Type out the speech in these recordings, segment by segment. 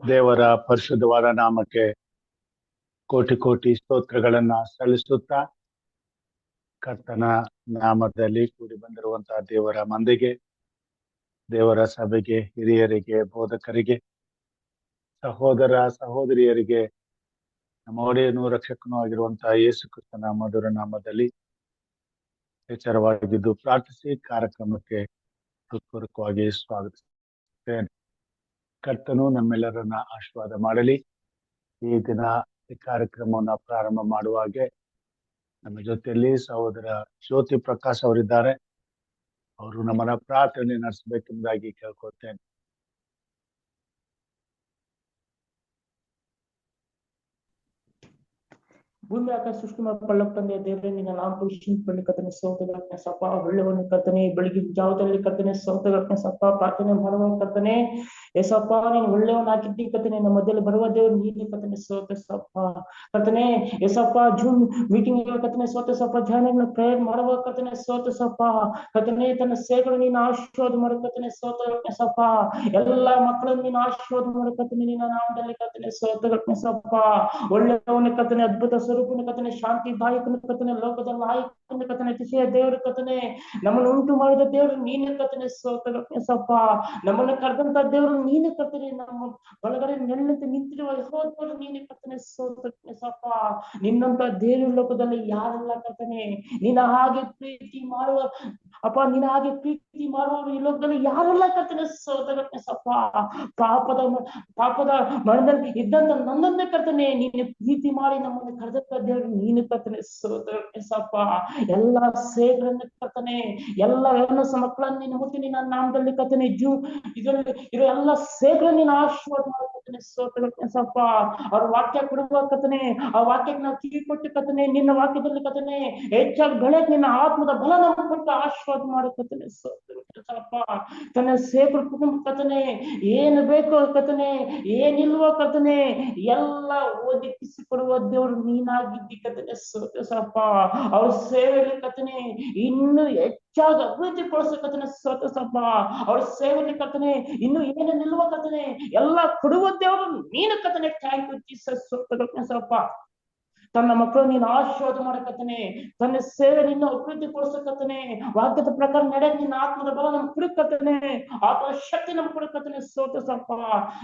ದೇವರ ಪರಿಶುದ್ಧವಾದ ನಾಮಕ್ಕೆ ಕೋಟಿ ಕೋಟಿ ಸ್ತೋತ್ರಗಳನ್ನ ಸಲ್ಲಿಸುತ್ತಾ, ಕರ್ತನ ನಾಮದಲ್ಲಿ ಕೂಡಿ ಬಂದಿರುವಂತಹ ದೇವರ ಮಂದಿಗೆ, ದೇವರ ಸಭೆಗೆ, ಹಿರಿಯರಿಗೆ, ಬೋಧಕರಿಗೆ, ಸಹೋದರ ಸಹೋದರಿಯರಿಗೆ, ನಮ್ಮ ಒಡೆಯನು ರಕ್ಷಕನೂ ಆಗಿರುವಂತಹ ಯೇಸು ಕ್ರಿಸ್ತನ ಮಧುರ ನಾಮದಲ್ಲಿ ಎಚ್ಚರವಾಗಿದ್ದು ಪ್ರಾರ್ಥಿಸಿ ಕಾರ್ಯಕ್ರಮಕ್ಕೆ ಹೃತ್ಪೂರ್ವಕವಾಗಿ ಸ್ವಾಗತಿಸುತ್ತೇನೆ. ಕರ್ತನು ನಮ್ಮೆಲ್ಲರನ್ನ ಆಶೀರ್ವಾದ ಮಾಡಲಿ. ಈ ದಿನ ಈ ಕಾರ್ಯಕ್ರಮವನ್ನು ಪ್ರಾರಂಭ ಮಾಡುವಾಗೆ ನಮ್ಮ ಜೊತೆಯಲ್ಲಿ ಸಹೋದರ ಜ್ಯೋತಿ ಪ್ರಕಾಶ್ ಅವರಿದ್ದಾರೆ. ಅವರು ನಮ್ಮನ್ನ ಪ್ರಾರ್ಥನೆ ನಡೆಸಬೇಕೆಂಬುದಾಗಿ ಕೇಳ್ಕೊಳ್ತೇನೆ. ಭೂಮಿ ಆಕಾಶ ಸೃಷ್ಟಿ ಮಾಡಕೊಳ್ಳಕ್ ತಂದೆ ದೇವರೇ, ನಿನ್ನ ನಾಮ ಪರೀಕ್ಷಿಸಲಿ ಕರ್ತನೆ. ಸೋತಗಳನ್ನ ಸಪ್ಪ ಒಳ್ಳೆವನ್ನು ಕರ್ತನೆ, ಬೆಳಗಿನ ಜಾವದಲ್ಲಿ ಕರ್ತನೆ ಸೋತಗಳನ್ನ ಸಪ್ಪ ಪ್ರಾರ್ಥನೆ ಮಾಡುವ ಕರ್ತನೆ. ಏಸಪ್ಪ ನೀನು ಒಳ್ಳೆಯವನ್ನ ಹಾಕಿದ್ದಿ ಕರ್ತನೆ, ನಮ್ಮ ಮಧ್ಯದಲ್ಲಿ ಬರುವ ದೇವರು ನೀನು ಕರ್ತನೆ. ಸೋತ ಸಪ್ಪ ಕರ್ತನೆ, ಏಸಪ್ಪ ಜೂಮ್ ಮೀಟಿಂಗ್ ಕರ್ತನೆ ಸೋತ ಸಪ್ಪ ಧ್ಯಾನಗಳನ್ನ ಪ್ರೇಯರ್ ಮಾಡುವ ಕರ್ತನೆ. ಸೋತ ಸಪ್ಪ ಕರ್ತನೆ, ತನ್ನ ಸೇವೆಗಳು ನೀನು ಆಶೀರ್ವಾದ ಮಾಡು ಕರ್ತನೆ. ಸೋತಗಳನ್ನ ಸಪ್ಪ ಎಲ್ಲ ಮಕ್ಕಳನ್ನು ನೀನು ಆಶೀರ್ವಾದ ಮಾಡು ಕರ್ತನೆ. ನಿನ್ನ ನಾಮದಲ್ಲಿ ಕರ್ತನೆ ಸೋತಗಳನ್ನ ಸಪ್ಪ ಒಳ್ಳೆಯವನ್ನ ಕರ್ತನೆ, ಅದ್ಭುತ ಸ್ವರೂಪನ ಕರ್ತನೆ, ಶಾಂತಿದಾಯಕನ ಕರ್ತನೆ, ಲೋಕದ ನಾಯಕನ ಕರ್ತನೆ, ಅತಿಶಯ ದೇವರ ಕರ್ತನೆ, ನಮ್ಮನ್ನು ಉಂಟು ಮಾಡಿದ ದೇವರು ನೀನೇ ಕರ್ತನೆ. ಸೋತಗಳನ್ನ ಸಪ್ಪ ನಮ್ಮನ್ನ ಕರೆದಂತ ದೇವರು ನೀನೇ ಕರ್ತನೆ. ನಮ್ಮ ಒಳಗಡೆ ನೆಲ್ಲಂತೆ ನಿಂತಿರುವ ಯೆಹೋವನು ನೀನೇ ಕರ್ತನೆ. ಸೋತಗಳನ್ನ ಸಪ್ಪ ನಿನ್ನಂತ ದೇವರು ಲೋಕದಲ್ಲಿ ಯಾರೆಲ್ಲ ಕರ್ತನೆ, ನಿನ್ನ ಹಾಗೆ ಪ್ರೀತಿ ಮಾಡುವ ಅಪ್ಪ, ನಿನ್ನ ಹಾಗೆ ಪ್ರೀತಿ ಮಾಡುವವರು ಈ ಲೋಕದಲ್ಲಿ ಯಾರೆಲ್ಲ ಕರ್ತನೆ. ಸೋತಗಳನ್ನ ಸಪ್ಪ ಪಾಪದ ಮರಣದಲ್ಲಿ ಇದ್ದಂತ ನನ್ನನ್ನೇ ಕರ್ತನೆ ನೀನು ಪ್ರೀತಿ ಮಾಡಿ ನಮ್ಮನ್ನು ಕರೆದಂತ ದೇವರು ನೀನು ಕರ್ತನೆ. ಸೋತಗಳನ್ನ ಸಪ್ಪ ಎಲ್ಲ ಸೇವೆಗಳನ್ನ ಕರ್ತನೆ, ಎಲ್ಲ ಮಕ್ಕಳನ್ನು ನೀನು ಹುಟ್ಟಿ ನಿನ್ನ ನಾಮದಲ್ಲಿ ಕರ್ತನೆ, ಇದರಲ್ಲಿ ಇರೋ ಎಲ್ಲ ಸೇವೆಗಳನ್ನ ನೀನು ಆಶೀರ್ವಾದ ಮಾಡಕತ್ತನೆ. ಸೋತಗಳನ್ನ ಸಪ್ಪ ಅವ್ರ ವಾಕ್ಯ ಕೊಡುವ ಕರ್ತನೆ, ಆ ವಾಕ್ಯಕ್ಕೆ ನಾವು ಕಿವಿ ಕೊಟ್ಟು ಕರ್ತನೆ, ನಿನ್ನ ವಾಕ್ಯದಲ್ಲಿ ಕರ್ತನೆ ಹೆಚ್ಚಾಗಿ ಬೆಳೆಯಕ್ಕೆ ನಿನ್ನ ಆತ್ಮದ ಬಲ ನಮಗೆ ಕೊಟ್ಟು ಆಶೀರ್ವಾದ ಮಾಡಕತ್ತನೆ. ಸೋತಗಳನ್ನ ಸಪ್ಪ ತನ್ನ ಸೇವಕರ ಕುಟುಂಬ ಕರ್ತನೆ, ಏನು ಬೇಕೋ ಕರ್ತನೆ, ಏನಿಲ್ವೋ ಕರ್ತನೆ, ಎಲ್ಲ ಓದಿಸಿ ಕೊಡುವ ದೇವರು ನೀನಾಗಿದ್ದಿ ಕರ್ತನೆ. ಸೋತಸಪ್ಪ ಅವ್ರ ಸೇವೆಯಲ್ಲಿ ಕರ್ತನೆ ಇನ್ನು ಹೆಚ್ಚಾಗಿ ಅಭಿವೃದ್ಧಿ ಪಡಿಸಕತ್ತನೆ. ಸೋತಸಪ್ಪ ಅವ್ರ ಸೇವೆಯಲ್ಲಿ ಕರ್ತನೆ ಇನ್ನು ಏನು ನಿಲ್ಲುವ ಕರ್ತನೆ, ಎಲ್ಲ ಕೊಡುವ ದೇವರು ನೀನು ಕರ್ತನೆ. Thank you Jesus. ಸೋತಸಪ್ಪ ತನ್ನ ಮಕ್ಕಳು ನೀನು ಆಶೀರ್ವಾದ ಮಾಡಕತ್ತನೆ, ತನ್ನ ಸೇವೆ ನಿನ್ನ ಅಭಿವೃದ್ಧಿ ಪಡಿಸಕತ್ತನೆ, ವಾಕ್ಯದ ಪ್ರಕಾರ ನಡೆಯಕ್ಕೆ ನಿನ್ನ ಆತ್ಮದ ಬಲ ನಮ್ಗೆ ಕುಡುಕತ್ತನೆ, ಆತ್ಮದ ಶಕ್ತಿ ನಮ್ಗೆ ಕುಡುಕತ್ತನೆ. ಸೋತಸಪ್ಪ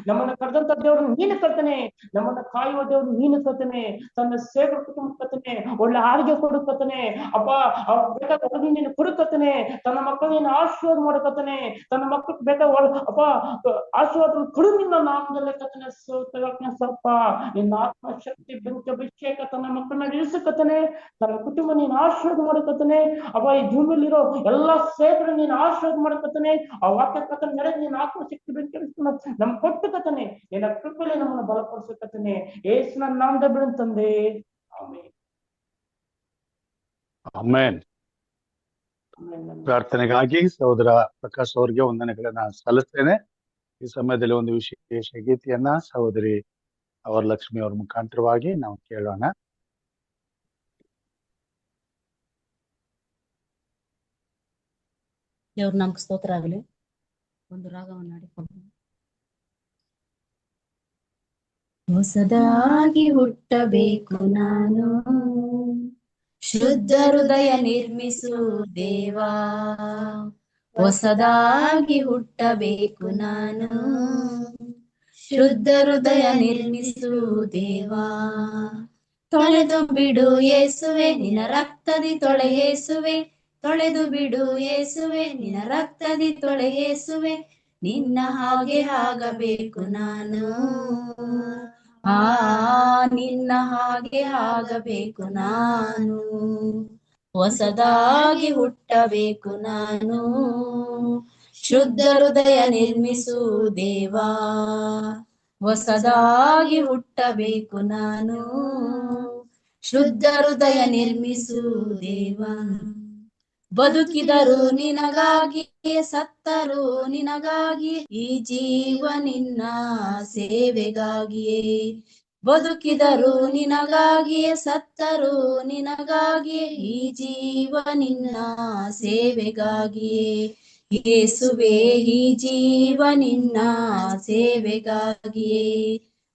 ನಮ್ಮನ್ನ ಕರೆದಂತ ದೇವರು ನೀನು ಕರ್ತನೆ, ನಮ್ಮನ್ನ ಕಾಯುವ ದೇವರು ನೀನು ಕರ್ತನೆ, ತನ್ನ ಸೇವೆ ಕುಟುಂಬ ಕರ್ತನೆ, ಒಳ್ಳೆ ಆರೋಗ್ಯ ಕೊಡುಕತ್ತನೆ. ಅಪ್ಪ ಅವ್ರ ಬೇಕಾದ ನೀನು ಕುಡುಕತ್ತನೆ, ತನ್ನ ಮಕ್ಕಳು ನೀನು ಆಶೀರ್ವಾದ ಮಾಡಕತ್ತನೆ, ತನ್ನ ಮಕ್ಕಳು ಬೇಕಾದ ಅಪ್ಪ ಆಶೀರ್ವಾದ ಕೊಡು ನಿನ್ನ ನಾಮದಲ್ಲೇ ಕರ್ತನೆ. ಸೋತಸಪ್ಪ ನಿನ್ನ ಆತ್ಮ ಶಕ್ತಿ ಬೆಂಕಿ ಅಭಿಷೇಕ ತನ್ನ ಮಕ್ಕಳನ್ನ ಇಳಿಸಕತ್ತನೆ, ತನ್ನ ಕುಟುಂಬ ನೀನು ಆಶೀರ್ವಾದ ಮಾಡಕತ್ತನೆ. ಅಪ್ಪ ಈ ಭೂಮಿಯಲ್ಲಿರೋ ಎಲ್ಲಾ ಸೇವೆಗಳು ನೀನು ಆಶೀರ್ವಾದ ಮಾಡಕತ್ತನೆ, ಆ ವಾಕ್ಯ ಪ್ರಕಾರ ನಡೆದು ನೀನು ಆತ್ಮಶಕ್ತಿ ಬೆಂಕಿ ನಮ್ಗೆ ಕೊಟ್ಟಕತ್ತನೆ, ನಿನ್ನ ಕೃಪೆಯಲ್ಲಿ ನಮ್ಮನ್ನು ಬಲಪಡಿಸಕತ್ತನೆ. ಯೇಸುವಿನ ನಾಮದ ಬಿಡುತ್ತಂದೆ, ಆಮೆನ್. ಆಮೆನ್. ಪ್ರಾರ್ಥನೆಗಾಗಿ ಸಹೋದರ ಪ್ರಕಾಶ್ ಅವರಿಗೆ ವಂದನೆಗಳನ್ನ ಸಲ್ಲಿಸ್ತೇನೆ. ಈ ಸಮಯದಲ್ಲಿ ಒಂದು ವಿಶೇಷ ಗೀತೆಯನ್ನ ಸಹೋದರಿ ಅವರ ಲಕ್ಷ್ಮಿ ಅವರ ಮುಖಾಂತರವಾಗಿ ನಾವು ಕೇಳೋಣ. ದೇವ್ರ ನಮ್ಗೆ ಸ್ತೋತ್ರ ಆಗಲಿ. ಒಂದು ರಾಗವನ್ನು ಆಡಿಕೊಂಡು, ಹೊಸದಾಗಿ ಹುಟ್ಟಬೇಕು ನಾನು, ಶುದ್ಧ ಹೃದಯ ನಿರ್ಮಿಸು ದೇವಾ, ಹೊಸದಾಗಿ ಹುಟ್ಟಬೇಕು ನಾನು, ಶುದ್ಧ ಹೃದಯ ನಿರ್ಮಿಸು ದೇವಾ. ತೊಳೆದು ಬಿಡು ಯೇಸುವೆ ನಿನ್ನ ರಕ್ತದಿ ತೊಳೆ ಯೇಸುವೆ, ತೊಳೆದು ಬಿಡು ಯೇಸುವೆ ನಿನ್ನ ರಕ್ತದಿ ತೊಳೆ ಯೇಸುವೆ, ನಿನ್ನ ಹಾಗೆ ಆಗಬೇಕು ನಾನು, ನಿನ್ನ ಹಾಗೆ ಆಗಬೇಕು ನಾನು, ಹೊಸದಾಗಿ ಹುಟ್ಟಬೇಕು ನಾನು, ಶುದ್ಧ ಹೃದಯ ನಿರ್ಮಿಸು ದೇವಾ, ಹೊಸದಾಗಿ ಹುಟ್ಟಬೇಕು ನಾನು, ಶುದ್ಧ ಹೃದಯ ನಿರ್ಮಿಸು ದೇವಾ. ಬದುಕಿದರು ನಿನಗಾಗಿ, ಸತ್ತರು ನಿನಗಾಗಿ, ಈ ಜೀವ ನಿನ್ನ ಸೇವೆಗಾಗಿಯೇ. ಬದುಕಿದರು ನಿನಗಾಗಿ, ಸತ್ತರು ನಿನಗಾಗಿ, ಈ ಜೀವ ನಿನ್ನ ಸೇವೆಗಾಗಿಯೇ. ಯೇಸುವೆ ಈ ಜೀವ ನಿನ್ನ ಸೇವೆಗಾಗಿಯೇ.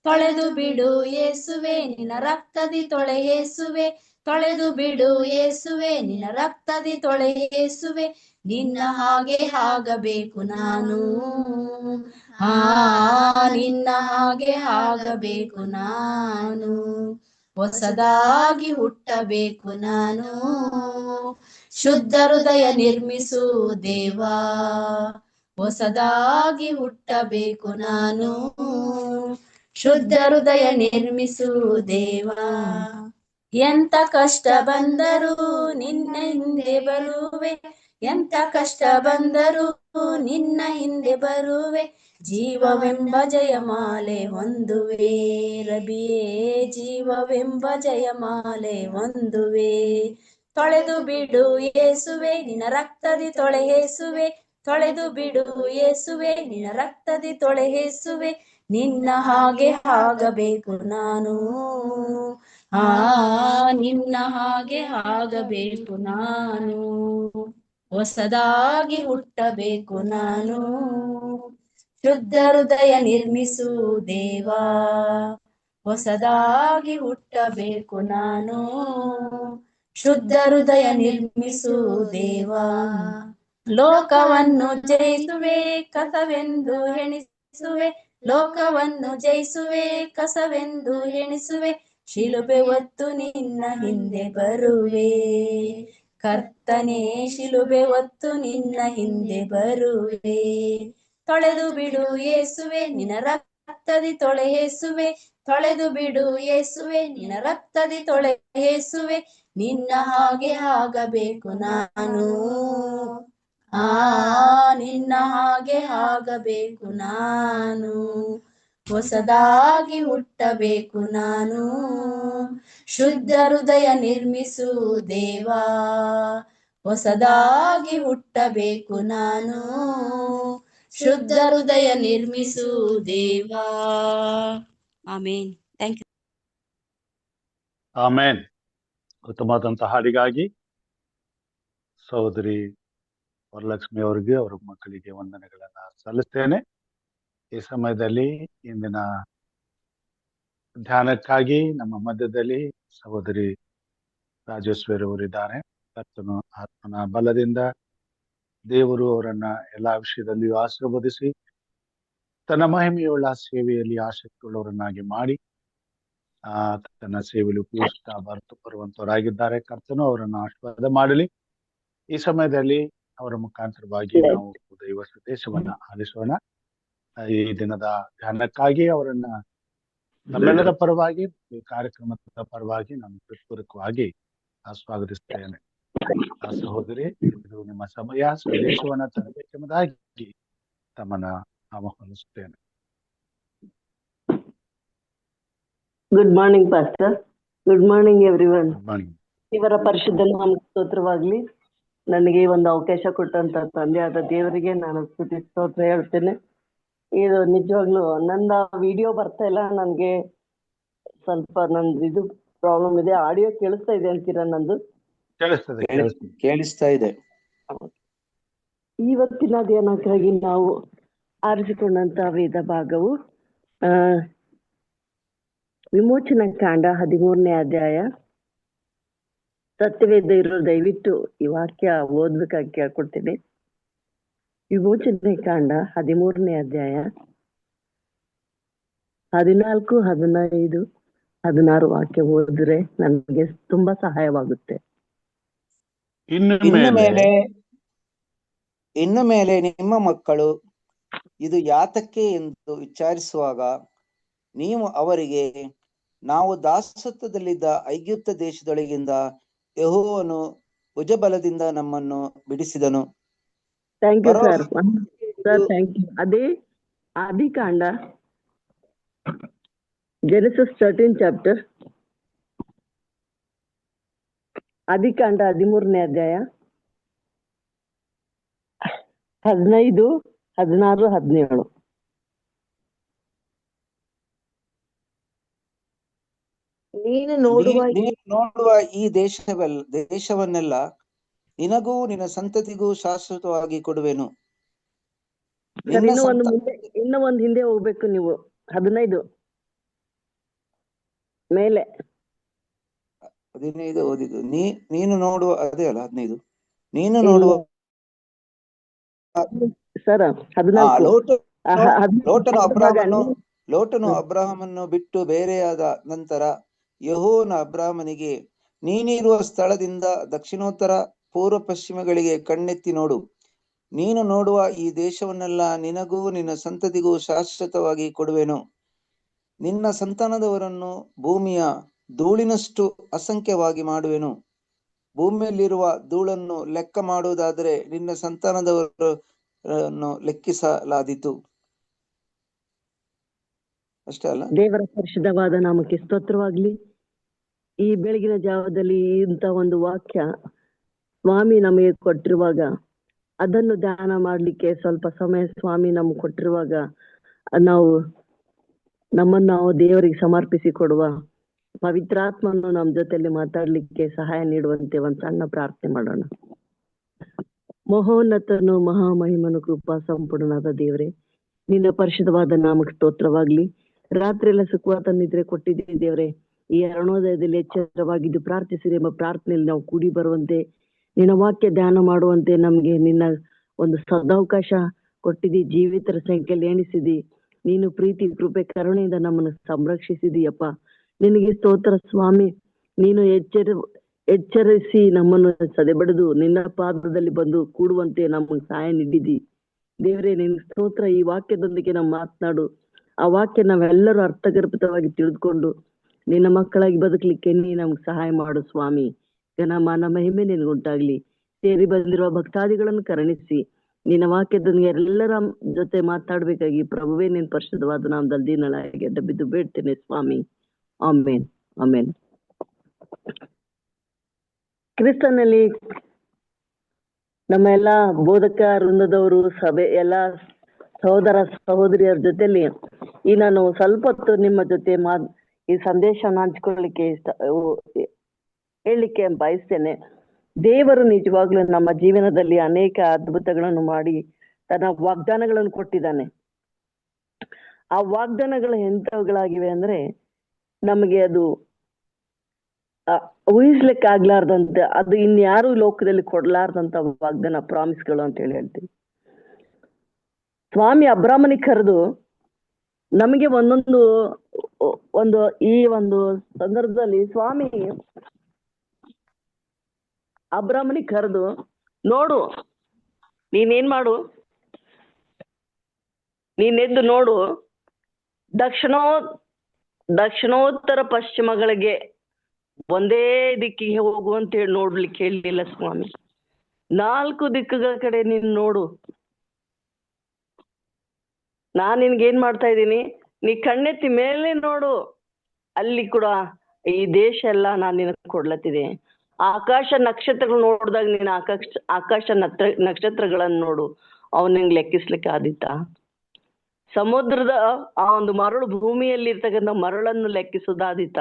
ತೊಳೆದು ಬಿಡು ಯೇಸುವೆ ನಿನ್ನ ರಕ್ತದಿ ತೊಳೆ ಯೇಸುವೆ, ತೊಳೆದು ಬಿಡು ಯೇಸುವೆ ನಿನ್ನ ರಕ್ತದಿ ತೊಳೆ ಯೇಸುವೆ, ನಿನ್ನ ಹಾಗೆ ಆಗಬೇಕು ನಾನು, ನಿನ್ನ ಹಾಗೆ ಆಗಬೇಕು ನಾನು, ಹೊಸದಾಗಿ ಹುಟ್ಟಬೇಕು ನಾನು, ಶುದ್ಧ ಹೃದಯ ನಿರ್ಮಿಸು ದೇವಾ, ಹೊಸದಾಗಿ ಹುಟ್ಟಬೇಕು ನಾನು, ಶುದ್ಧ ಹೃದಯ ನಿರ್ಮಿಸು ದೇವಾ. ಎಂತ ಕಷ್ಟ ಬಂದರೂ ನಿನ್ನ ಹಿಂದೆ ಬರುವೆ, ಎಂತ ಕಷ್ಟ ಬಂದರೂ ನಿನ್ನ ಹಿಂದೆ ಬರುವೆ, ಜೀವವೆಂಬ ಜಯಮಾಲೆ ಹೊಂದುವೆ ರಬಿಯೇ, ಜೀವವೆಂಬ ಜಯಮಾಲೆ ಹೊಂದುವೆ. ತೊಳೆದು ಬಿಡು ಯೇಸುವೆ ನಿನ್ನ ರಕ್ತದಿ ತೊಳೆ ಯೇಸುವೆ, ತೊಳೆದು ಬಿಡು ಯೇಸುವೆ ನಿನ್ನ ರಕ್ತದಿ ತೊಳೆ ಯೇಸುವೆ, ನಿನ್ನ ಹಾಗೆ ಆಗಬೇಕು ನಾನು, ನಿನ್ನ ಹಾಗೆ ಆಗಬೇಕು ನಾನು, ಹೊಸದಾಗಿ ಹುಟ್ಟಬೇಕು ನಾನು, ಶುದ್ಧ ಹೃದಯ ನಿರ್ಮಿಸು ದೇವಾ, ಹೊಸದಾಗಿ ಹುಟ್ಟಬೇಕು ನಾನು, ಶುದ್ಧ ಹೃದಯ ನಿರ್ಮಿಸು ದೇವಾ. ಲೋಕವನ್ನು ಜಯಿಸುವೆ ಕಸವೆಂದು ಎಣಿಸುವೆ, ಲೋಕವನ್ನು ಜಯಿಸುವೆ ಕಸವೆಂದು ಎಣಿಸುವೆ, ಶಿಲುಬೆ ಹೊತ್ತು ನಿನ್ನ ಹಿಂದೆ ಬರುವೆ ಕರ್ತನೇ, ಶಿಲುಬೆ ಹೊತ್ತು ನಿನ್ನ ಹಿಂದೆ ಬರುವೆ. ತೊಳೆದು ಬಿಡು ಯೇಸುವೆ ನಿನ್ನ ರಕ್ತದಿ ತೊಳೆ ಯೇಸುವೆ, ತೊಳೆದು ಬಿಡು ಯೇಸುವೆ ನಿನ್ನ ರಕ್ತದಿ ತೊಳೆ ಯೇಸುವೆ, ನಿನ್ನ ಹಾಗೆ ಆಗಬೇಕು ನಾನು, ನಿನ್ನ ಹಾಗೆ ಆಗಬೇಕು ನಾನು, ಹೊಸದಾಗಿ ಹುಟ್ಟಬೇಕು ನಾನು, ಶುದ್ಧ ಹೃದಯ ನಿರ್ಮಿಸು ದೇವಾ, ಹೊಸದಾಗಿ ಹುಟ್ಟಬೇಕು ನಾನು, ಶುದ್ಧ ಹೃದಯ ನಿರ್ಮಿಸು ದೇವಾ. ಆಮೇನ್. Thank you. ಆಮೇನ್. ಉತ್ತಮವಾದಂತಹ ಹಾಡಿಗಾಗಿ ಸಹೋದರಿ ವರಲಕ್ಷ್ಮಿ ಅವರಿಗೆ ಅವರ ಮಕ್ಕಳಿಗೆ ವಂದನೆಗಳನ್ನ ಸಲ್ಲಿಸ್ತೇನೆ. ಈ ಸಮಯದಲ್ಲಿ ಇಂದಿನ ಧ್ಯಾನಕ್ಕಾಗಿ ನಮ್ಮ ಮಧ್ಯದಲ್ಲಿ ಸಹೋದರಿ ರಾಜೇಶ್ವರಿ ಅವರಿದ್ದಾರೆ. ಕರ್ತನು ಆತ್ಮನ ಬಲದಿಂದ ದೇವರು ಅವರನ್ನ ಎಲ್ಲಾ ವಿಷಯದಲ್ಲಿಯೂ ಆಶೀರ್ವದಿಸಿ ತನ್ನ ಮಹಿಮೆಯುಳ್ಳ ಸೇವೆಯಲ್ಲಿ ಆಸಕ್ತಿಯುಳ್ಳವರನ್ನಾಗಿ ಮಾಡಿ ತನ್ನ ಸೇವೆಯಲ್ಲಿ ಉಪಯೋಗಿಸ್ತಾ ಬರುವಂತವರಾಗಿದ್ದಾರೆ. ಕರ್ತನು ಅವರನ್ನು ಆಶೀರ್ವಾದ ಮಾಡಲಿ. ಈ ಸಮಯದಲ್ಲಿ ಅವರ ಮುಖಾಂತರವಾಗಿ ನಾವು ದೈವ ಸಂದೇಶವನ್ನ ಆಲಿಸೋಣ. ಈ ದಿನದ ಧ್ಯಾನಕ್ಕಾಗಿ ಅವರನ್ನ ನಮ್ಮೆಲ್ಲರ ಪರವಾಗಿ, ಈ ಕಾರ್ಯಕ್ರಮದ ಪರವಾಗಿ ನಾನು ಹೃತ್ಪೂರ್ವಕವಾಗಿ ಸ್ವಾಗತಿಸ್ತೇನೆ. ಸಹೋದರಿ, ಇದು ನಿಮ್ಮ ಸಮಯ. ಸಂದೇಶವನ್ನ ತರಬೇಕೆಂಬುದಾಗಿ ತಮ್ಮನ್ನ ಆಹ್ವಾನಿಸುತ್ತೇನೆ. Good morning pastor. Good morning everyone. Good morning. ಇವರ ಪರಿಶುದ್ಧ ನಾಮಕ್ಕೆ ಸ್ತೋತ್ರವಾಗ್ಲಿ. ನನಗೆ ಒಂದು ಅವಕಾಶ ಕೊಟ್ಟಂತ ತಂದೆ ಆದ ದೇವರಿಗೆ ನಾನು ಸ್ತುತಿ ಸ್ತೋತ್ರ ಹೇಳ್ತೇನೆ. ಇದು ನಿಜವಾಗ್ಲೂ ನನ್ನ ವಿಡಿಯೋ ಬರ್ತಾ ಇಲ್ಲ, ನನ್ಗೆ ಸ್ವಲ್ಪ ನಂದು ಇದು ಪ್ರಾಬ್ಲಮ್ ಇದೆ. ಆಡಿಯೋ ಕೇಳಿಸ್ತಾ ಇದೆ ಅಂತೀರಾ? ನಂದು ಕೇಳಿಸ್ತಾ ಇದೆ. ಇವತ್ತಿನ ಧ್ಯಾನಕ್ಕಾಗಿ ನಾವು ಆರಿಸಿಕೊಂಡಂತ ವೇದ ಭಾಗವು ವಿಮೋಚನಾ ಕಾಂಡ 13ನೇ ಅಧ್ಯಾಯ. ಸತ್ಯವೇದ ಇರೋ ದಯವಿಟ್ಟು ಈ ವಾಕ್ಯ ಓದ್ಬೇಕಾಗಿ ಕೇಳ್ಕೊಡ್ತೀನಿ. ವಿಮೋಚನೆ ಕಾಂಡ 13ನೇ ಅಧ್ಯಾಯ 14, 15, 16 ವಾಕ್ಯ ಓದಿದ್ರೆ ನನಗೆ ತುಂಬಾ ಸಹಾಯವಾಗುತ್ತೆ. ಇನ್ನು ಮೇಲೆ ನಿಮ್ಮ ಮಕ್ಕಳು ಇದು ಯಾತಕ್ಕೆ ಎಂದು ವಿಚಾರಿಸುವಾಗ ನೀವು ಅವರಿಗೆ, ನಾವು ದಾಸತ್ವದಲ್ಲಿದ್ದ ಐಗುಪ್ತ ದೇಶದೊಳಗಿಂದ ಯೆಹೋವನು ಭುಜಬಲದಿಂದ ನಮ್ಮನ್ನು ಬಿಡಿಸಿದನು. Thank you sir. Thank you. ಅದೇ ಆದಿಕಾಂಡ, ಜೆನೆಸಿಸ್ 13 ಚಾಪ್ಟರ್, ಆದಿಕಾಂಡ 13ನೇ ಅಧ್ಯಾಯ 15, 16, 17. ನೀನು ನೋಡುವ ಈ ದೇಶವನ್ನೆಲ್ಲ ನಿನಗೂ ನಿನ್ನ ಸಂತತಿಗೂ ಶಾಶ್ವತವಾಗಿ ಕೊಡುವೆನು. ಸರ್ ನಿನ್ನ ಇನ್ನೂ ಒಂದು ಹಿಂದೆ ಹೋಗ್ಬೇಕು ನೀವು. 15 ಮೇಲೆ 15 ಓದಿದ್ದು. ನೀನು ನೋಡುವ ಅದೇ ಅಲ್ಲ 15. ನೀನು ನೋಡುವ ಸರ್ 14 ಲೋಟನು ಅಬ್ರಹಾಮನ್ನು ಬಿಟ್ಟು ಬೇರೆಯಾದ ನಂತರ ಯೆಹೋವನು ಅಬ್ರಹಾಮನಿಗೆ, ನೀನಿರುವ ಸ್ಥಳದಿಂದ ದಕ್ಷಿಣೋತ್ತರ ಪೂರ್ವ ಪಶ್ಚಿಮಗಳಿಗೆ ಕಣ್ಣೆತ್ತಿ ನೋಡು. ನೀನು ನೋಡುವ ಈ ದೇಶವನ್ನೆಲ್ಲ ನಿನಗೂ ನಿನ್ನ ಸಂತತಿಗೂ ಶಾಶ್ವತವಾಗಿ ಕೊಡುವೆನು. ನಿನ್ನ ಸಂತಾನದವರನ್ನು ಭೂಮಿಯ ಧೂಳಿನಷ್ಟು ಅಸಂಖ್ಯವಾಗಿ ಮಾಡುವೆನು. ಭೂಮಿಯಲ್ಲಿರುವ ಧೂಳನ್ನು ಲೆಕ್ಕ ಮಾಡುವುದಾದರೆ ನಿನ್ನ ಸಂತಾನದವರನ್ನು ಲೆಕ್ಕಿಸಲಾದೀತು. ಅಷ್ಟೇ ಅಲ್ಲ? ದೇವರ ಪರಿಶುದ್ಧವಾದ ನಾಮಕ್ಕೆ ಸ್ತೋತ್ರವಾಗ್ಲಿ. ಈ ಬೆಳಗಿನ ಜಾವದಲ್ಲಿ ಇಂಥ ಒಂದು ವಾಕ್ಯ ಸ್ವಾಮಿ ನಮಗೆ ಕೊಟ್ಟಿರುವಾಗ, ಅದನ್ನು ಧ್ಯಾನ ಮಾಡ್ಲಿಕ್ಕೆ ಸ್ವಲ್ಪ ಸಮಯ ಸ್ವಾಮಿ ನಮ್ಗೆ ಕೊಟ್ಟಿರುವಾಗ, ನಮ್ಮನ್ನು ದೇವರಿಗೆ ಸಮರ್ಪಿಸಿ ಕೊಡುವ ಪವಿತ್ರಾತ್ಮನ್ನು ನಮ್ಮ ಜೊತೆಯಲ್ಲಿ ಮಾತಾಡ್ಲಿಕ್ಕೆ ಸಹಾಯ ನೀಡುವಂತೆ ಒಂದು ಸಣ್ಣ ಪ್ರಾರ್ಥನೆ ಮಾಡೋಣ. ಮಹೋನ್ನತನು ಮಹಾಮಹಿಮನು ಕೃಪಾ ಸಂಪೂರ್ಣನಾದ ದೇವರೇ, ನಿನ್ನ ಪರಿಶುದ್ಧವಾದ ನಾಮಕ್ಕೆ ಸ್ತೋತ್ರವಾಗ್ಲಿ. ರಾತ್ರಿ ಎಲ್ಲ ಸುಖವಾದ ನಿದ್ರೆ ಕೊಟ್ಟಿದ್ದೀನಿ ದೇವರೇ. ಈ ಅರುಣೋದಯದಲ್ಲಿ ಎಚ್ಚರವಾಗಿದ್ದು ಪ್ರಾರ್ಥಿಸಿರಿ ಎಂಬ ಪ್ರಾರ್ಥನೆಯಲ್ಲಿ ನಾವು ಕೂಡಿ ಬರುವಂತೆ, ನಿನ್ನ ವಾಕ್ಯ ಧ್ಯಾನ ಮಾಡುವಂತೆ ನಮ್ಗೆ ನಿನ್ನ ಒಂದು ಸದಾವಕಾಶ ಕೊಟ್ಟಿದ್ದಿ. ಜೀವಿತರ ಸಂಖ್ಯೆಯಲ್ಲಿ ಎಣಿಸಿದಿ. ನೀನು ಪ್ರೀತಿ ಕೃಪೆ ಕರುಣೆಯಿಂದ ನಮ್ಮನ್ನು ಸಂರಕ್ಷಿಸಿದೀಯಪ್ಪ. ನಿನಗೆ ಸ್ತೋತ್ರ ಸ್ವಾಮಿ. ನೀನು ಎಚ್ಚರಿಸಿ ನಮ್ಮನ್ನು ಸದೆಬಡಿದು ನಿನ್ನ ಪಾದದಲ್ಲಿ ಬಂದು ಕೂಡುವಂತೆ ನಮಗೆ ಸಹಾಯ ನೀಡಿದಿ ದೇವರೇ. ನಿನ್ ಸ್ತೋತ್ರ. ಈ ವಾಕ್ಯದೊಂದಿಗೆ ನಾವು ಮಾತನಾಡು. ಆ ವಾಕ್ಯ ನಾವೆಲ್ಲರೂ ಅರ್ಥಗರ್ಭಿತವಾಗಿ ತಿಳಿದುಕೊಂಡು ನಿನ್ನ ಮಕ್ಕಳಾಗಿ ಬದುಕಲಿಕ್ಕೆ ನೀ ನಮ್ಗೆ ಸಹಾಯ ಮಾಡು ಸ್ವಾಮಿ. ಘನಮಾನ ಮಹಿಮೆ ನಿನಗುಂಟಾಗ್ಲಿ. ಸೇರಿ ಬಂದಿರುವ ಭಕ್ತಾದಿಗಳನ್ನು ಕರುಣಿಸಿ ನಿನ್ನ ವಾಕ್ಯದೊಂದಿಗೆ ಎಲ್ಲರ ಜೊತೆ ಮಾತಾಡ್ಬೇಕಾಗಿ ಪ್ರಭುವೇ ನಿನ್ ಪರಿಶುದ್ಧವಾದ ನಾಮದಲ್ಲಿ ದೀನಳಾಗಿ ಅಡ್ಡ ಬಿದ್ದು ಬೇಡ್ತೇನೆ ಸ್ವಾಮಿ. ಆಮೇನ್ ಆಮೇನ್. ಕ್ರಿಸ್ತನಲ್ಲಿ ನಮ್ಮ ಎಲ್ಲಾ ಬೋಧಕ ವೃಂದದವರು, ಸಭೆ, ಎಲ್ಲಾ ಸಹೋದರ ಸಹೋದರಿಯರ ಜೊತೆಲಿ ನಾನು ಸ್ವಲ್ಪ ಹೊತ್ತು ನಿಮ್ಮ ಜೊತೆ ಈ ಸಂದೇಶವನ್ನು ಹಂಚ್ಕೊಳ್ಳಿಕ್ಕೆ ಹೇಳಲಿಕ್ಕೆ ಬಯಸ್ತೇನೆ. ದೇವರು ನಿಜವಾಗ್ಲೂ ನಮ್ಮ ಜೀವನದಲ್ಲಿ ಅನೇಕ ಅದ್ಭುತಗಳನ್ನು ಮಾಡಿ ತನ್ನ ವಾಗ್ದಾನಗಳನ್ನು ಕೊಟ್ಟಿದ್ದಾನೆ. ಆ ವಾಗ್ದಾನಗಳು ಎಂಥವುಗಳಾಗಿವೆ ಅಂದ್ರೆ ನಮಗೆ ಅದು ಊಹಿಸ್ಲಿಕ್ಕೆ ಆಗ್ಲಾರ್ದಂತೆ, ಅದು ಇನ್ಯಾರು ಲೋಕದಲ್ಲಿ ಕೊಡ್ಲಾರ್ದಂತ ವಾಗ್ದಾನ, ಪ್ರಾಮಿಸ್ಗಳು ಅಂತ ಹೇಳ್ತೀವಿ. ಸ್ವಾಮಿ ಅಬ್ರಾಹ್ಮನಿಗೆ ಕರೆದು ನಮಗೆ ಈ ಒಂದು ಸಂದರ್ಭದಲ್ಲಿ ಸ್ವಾಮಿ ಅಬ್ರಾಹ್ಮನಿಗೆ ಕರೆದು, ನೋಡು, ನೀನೇನ್ ಮಾಡು, ನೀನೆದ್ದು ನೋಡು, ದಕ್ಷಿಣೋತ್ತರ ಪಶ್ಚಿಮಗಳಿಗೆ ಒಂದೇ ದಿಕ್ಕಿಗೆ ಹೋಗುವಂತ ಹೇಳಿ ನೋಡ್ಲಿಕ್ಕೆ ಹೇಳಲಿಲ್ಲ ಸ್ವಾಮಿ. 4 ದಿಕ್ಕುಗಳ ಕಡೆ ನೀನ್ ನೋಡು. ನಾನ್ ನಿನ್ಗೇನ್ ಮಾಡ್ತಾ ಇದ್ದೀನಿ, ನೀ ಕಣ್ಣೆತ್ತಿ ಮೇಲೆ ನೋಡು, ಅಲ್ಲಿ ಕೂಡ ಈ ದೇಶ ಎಲ್ಲ ನಾನ್ ನಿನಗೆ ಕೊಡ್ಲತ್ತಿದೆ. ಆಕಾಶ ನಕ್ಷತ್ರಗಳು ನೋಡಿದಾಗ ನೀನು ಆಕಾಶ ನಕ್ಷತ್ರಗಳನ್ನು ನೋಡು, ಅವನ್ ನಿಂಗೆ ಲೆಕ್ಕಿಸ್ಲಿಕ್ಕೆ ಆದಿತ್ತ? ಸಮುದ್ರದ ಆ ಒಂದು ಮರಳು, ಭೂಮಿಯಲ್ಲಿ ಇರ್ತಕ್ಕಂಥ ಮರಳನ್ನು ಲೆಕ್ಕಿಸೋದಾದಿತ್ತ?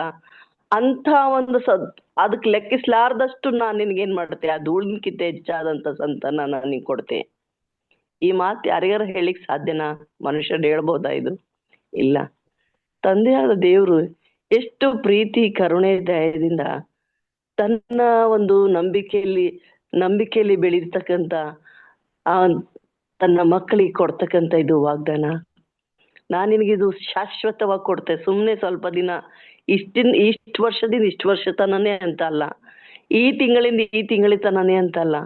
ಅಂತ ಒಂದು ಅದಕ್ಕೆ ಲೆಕ್ಕಿಸ್ಲಾರ್ದಷ್ಟು ನಾನ್ ನಿನ್ಗೇನ್ ಮಾಡ್ತೆ, ಆ ಧೂಳಿನಕ್ಕಿಂತ ಹೆಚ್ಚಾದಂತ ಸಂತಾನ ನಾನು ನಿಂಗೆ ಕೊಡ್ತೆ. ಈ ಮಾತು ಯಾರಿಗಾರ ಹೇಳಿಕ್ ಸಾಧ್ಯನಾ? ಮನುಷ್ಯರು ಹೇಳ್ಬೋದಾ ಇದು? ಇಲ್ಲ. ತಂದೆಯಾದ ದೇವರು ಎಷ್ಟು ಪ್ರೀತಿ ಕರುಣೆ ದಯದಿಂದ ತನ್ನ ಒಂದು ನಂಬಿಕೆಯಲ್ಲಿ ಬೆಳೀತಕ್ಕಂಥ ತನ್ನ ಮಕ್ಕಳಿಗೆ ಕೊಡ್ತಕ್ಕಂಥ ಇದು ವಾಗ್ದಾನ. ನಾನು ನಿನಗಿದು ಶಾಶ್ವತವಾಗಿ ಕೊಡ್ತೆ. ಸುಮ್ಮನೆ ಸ್ವಲ್ಪ ದಿನ ಇಷ್ಟು ವರ್ಷದಿಂದ ಇಷ್ಟು ವರ್ಷ ತನನೇ ಅಂತ ಅಲ್ಲ, ಈ ತಿಂಗಳಿಂದ ಈ ತಿಂಗಳ ತನನೇ ಅಂತಲ್ಲ,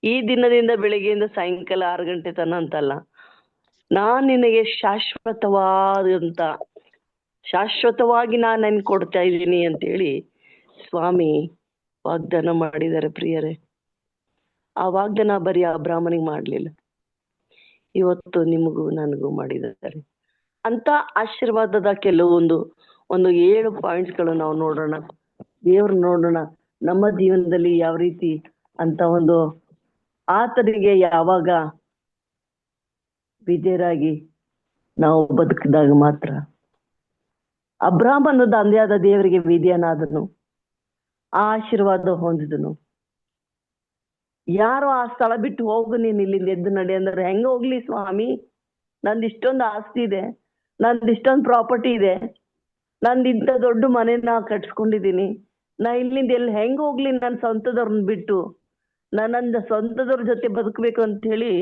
ಈ ದಿನದಿಂದ ಬೆಳಿಗ್ಗೆಯಿಂದ ಸಾಯಂಕಾಲ 6 ಗಂಟೆ ತನ ಅಂತಲ್ಲ. ನಾನ್ ನಿನಗೆ ಶಾಶ್ವತವಾಗಿ ನಾನು ಕೊಡ್ತಾ ಇದ್ದೀನಿ ಅಂತೇಳಿ ಸ್ವಾಮಿ ವಾಗ್ದಾನ ಮಾಡಿದ್ದಾರೆ ಪ್ರಿಯರೇ. ಆ ವಾಗ್ದಾನ ಬರೀ ಆ ಬ್ರಾಹ್ಮಣಿಗೆ ಮಾಡ್ಲಿಲ್ಲ, ಇವತ್ತು ನಿಮಗೂ ನನಗೂ ಮಾಡಿದ್ದಾರೆ. ಅಂತ ಆಶೀರ್ವಾದದ ಕೆಲವೊಂದು 7 ಪಾಯಿಂಟ್ಸ್ಗಳು ನಾವು ನೋಡೋಣ. ದೇವ್ರು ನೋಡೋಣ ನಮ್ಮ ಜೀವನದಲ್ಲಿ ಯಾವ ರೀತಿ ಅಂತ ಒಂದು ಆತನಿಗೆ ಯಾವಾಗ ವಿಧೇಯರಾಗಿ ನಾವು ಬದುಕಿದಾಗ ಮಾತ್ರ. ಅಬ್ರಾಹ್ಮನು ತಂದೆಯಾದ ದೇವರಿಗೆ ವಿಧೇಯನಾದನು, ಆ ಆಶೀರ್ವಾದ ಹೊಂದಿದನು. ಯಾರು ಆ ಸ್ಥಳ ಬಿಟ್ಟು ಹೋಗು, ನೀನ್ ಇಲ್ಲಿಂದ ಎದ್ದು ನಡಿ ಅಂದ್ರೆ ಹೆಂಗ ಹೋಗ್ಲಿ ಸ್ವಾಮಿ? ನಂದು ಇಷ್ಟೊಂದು ಆಸ್ತಿ ಇದೆ, ನಂದು ಇಷ್ಟೊಂದು ಪ್ರಾಪರ್ಟಿ ಇದೆ, ನಂದು ಇಂಥ ದೊಡ್ಡ ಮನೆನ ಕಟ್ಸ್ಕೊಂಡಿದ್ದೀನಿ, ನಾ ಇಲ್ಲಿಂದ ಎಲ್ಲಿ ಹೆಂಗ್ ಹೋಗ್ಲಿ ನನ್ನ ಸ್ವಂತದವ್ರನ್ನ ಬಿಟ್ಟು, ನನ್ನ ಸ್ವಂತದವ್ರ ಜೊತೆ ಬದುಕಬೇಕು ಅಂತ ಹೇಳಿ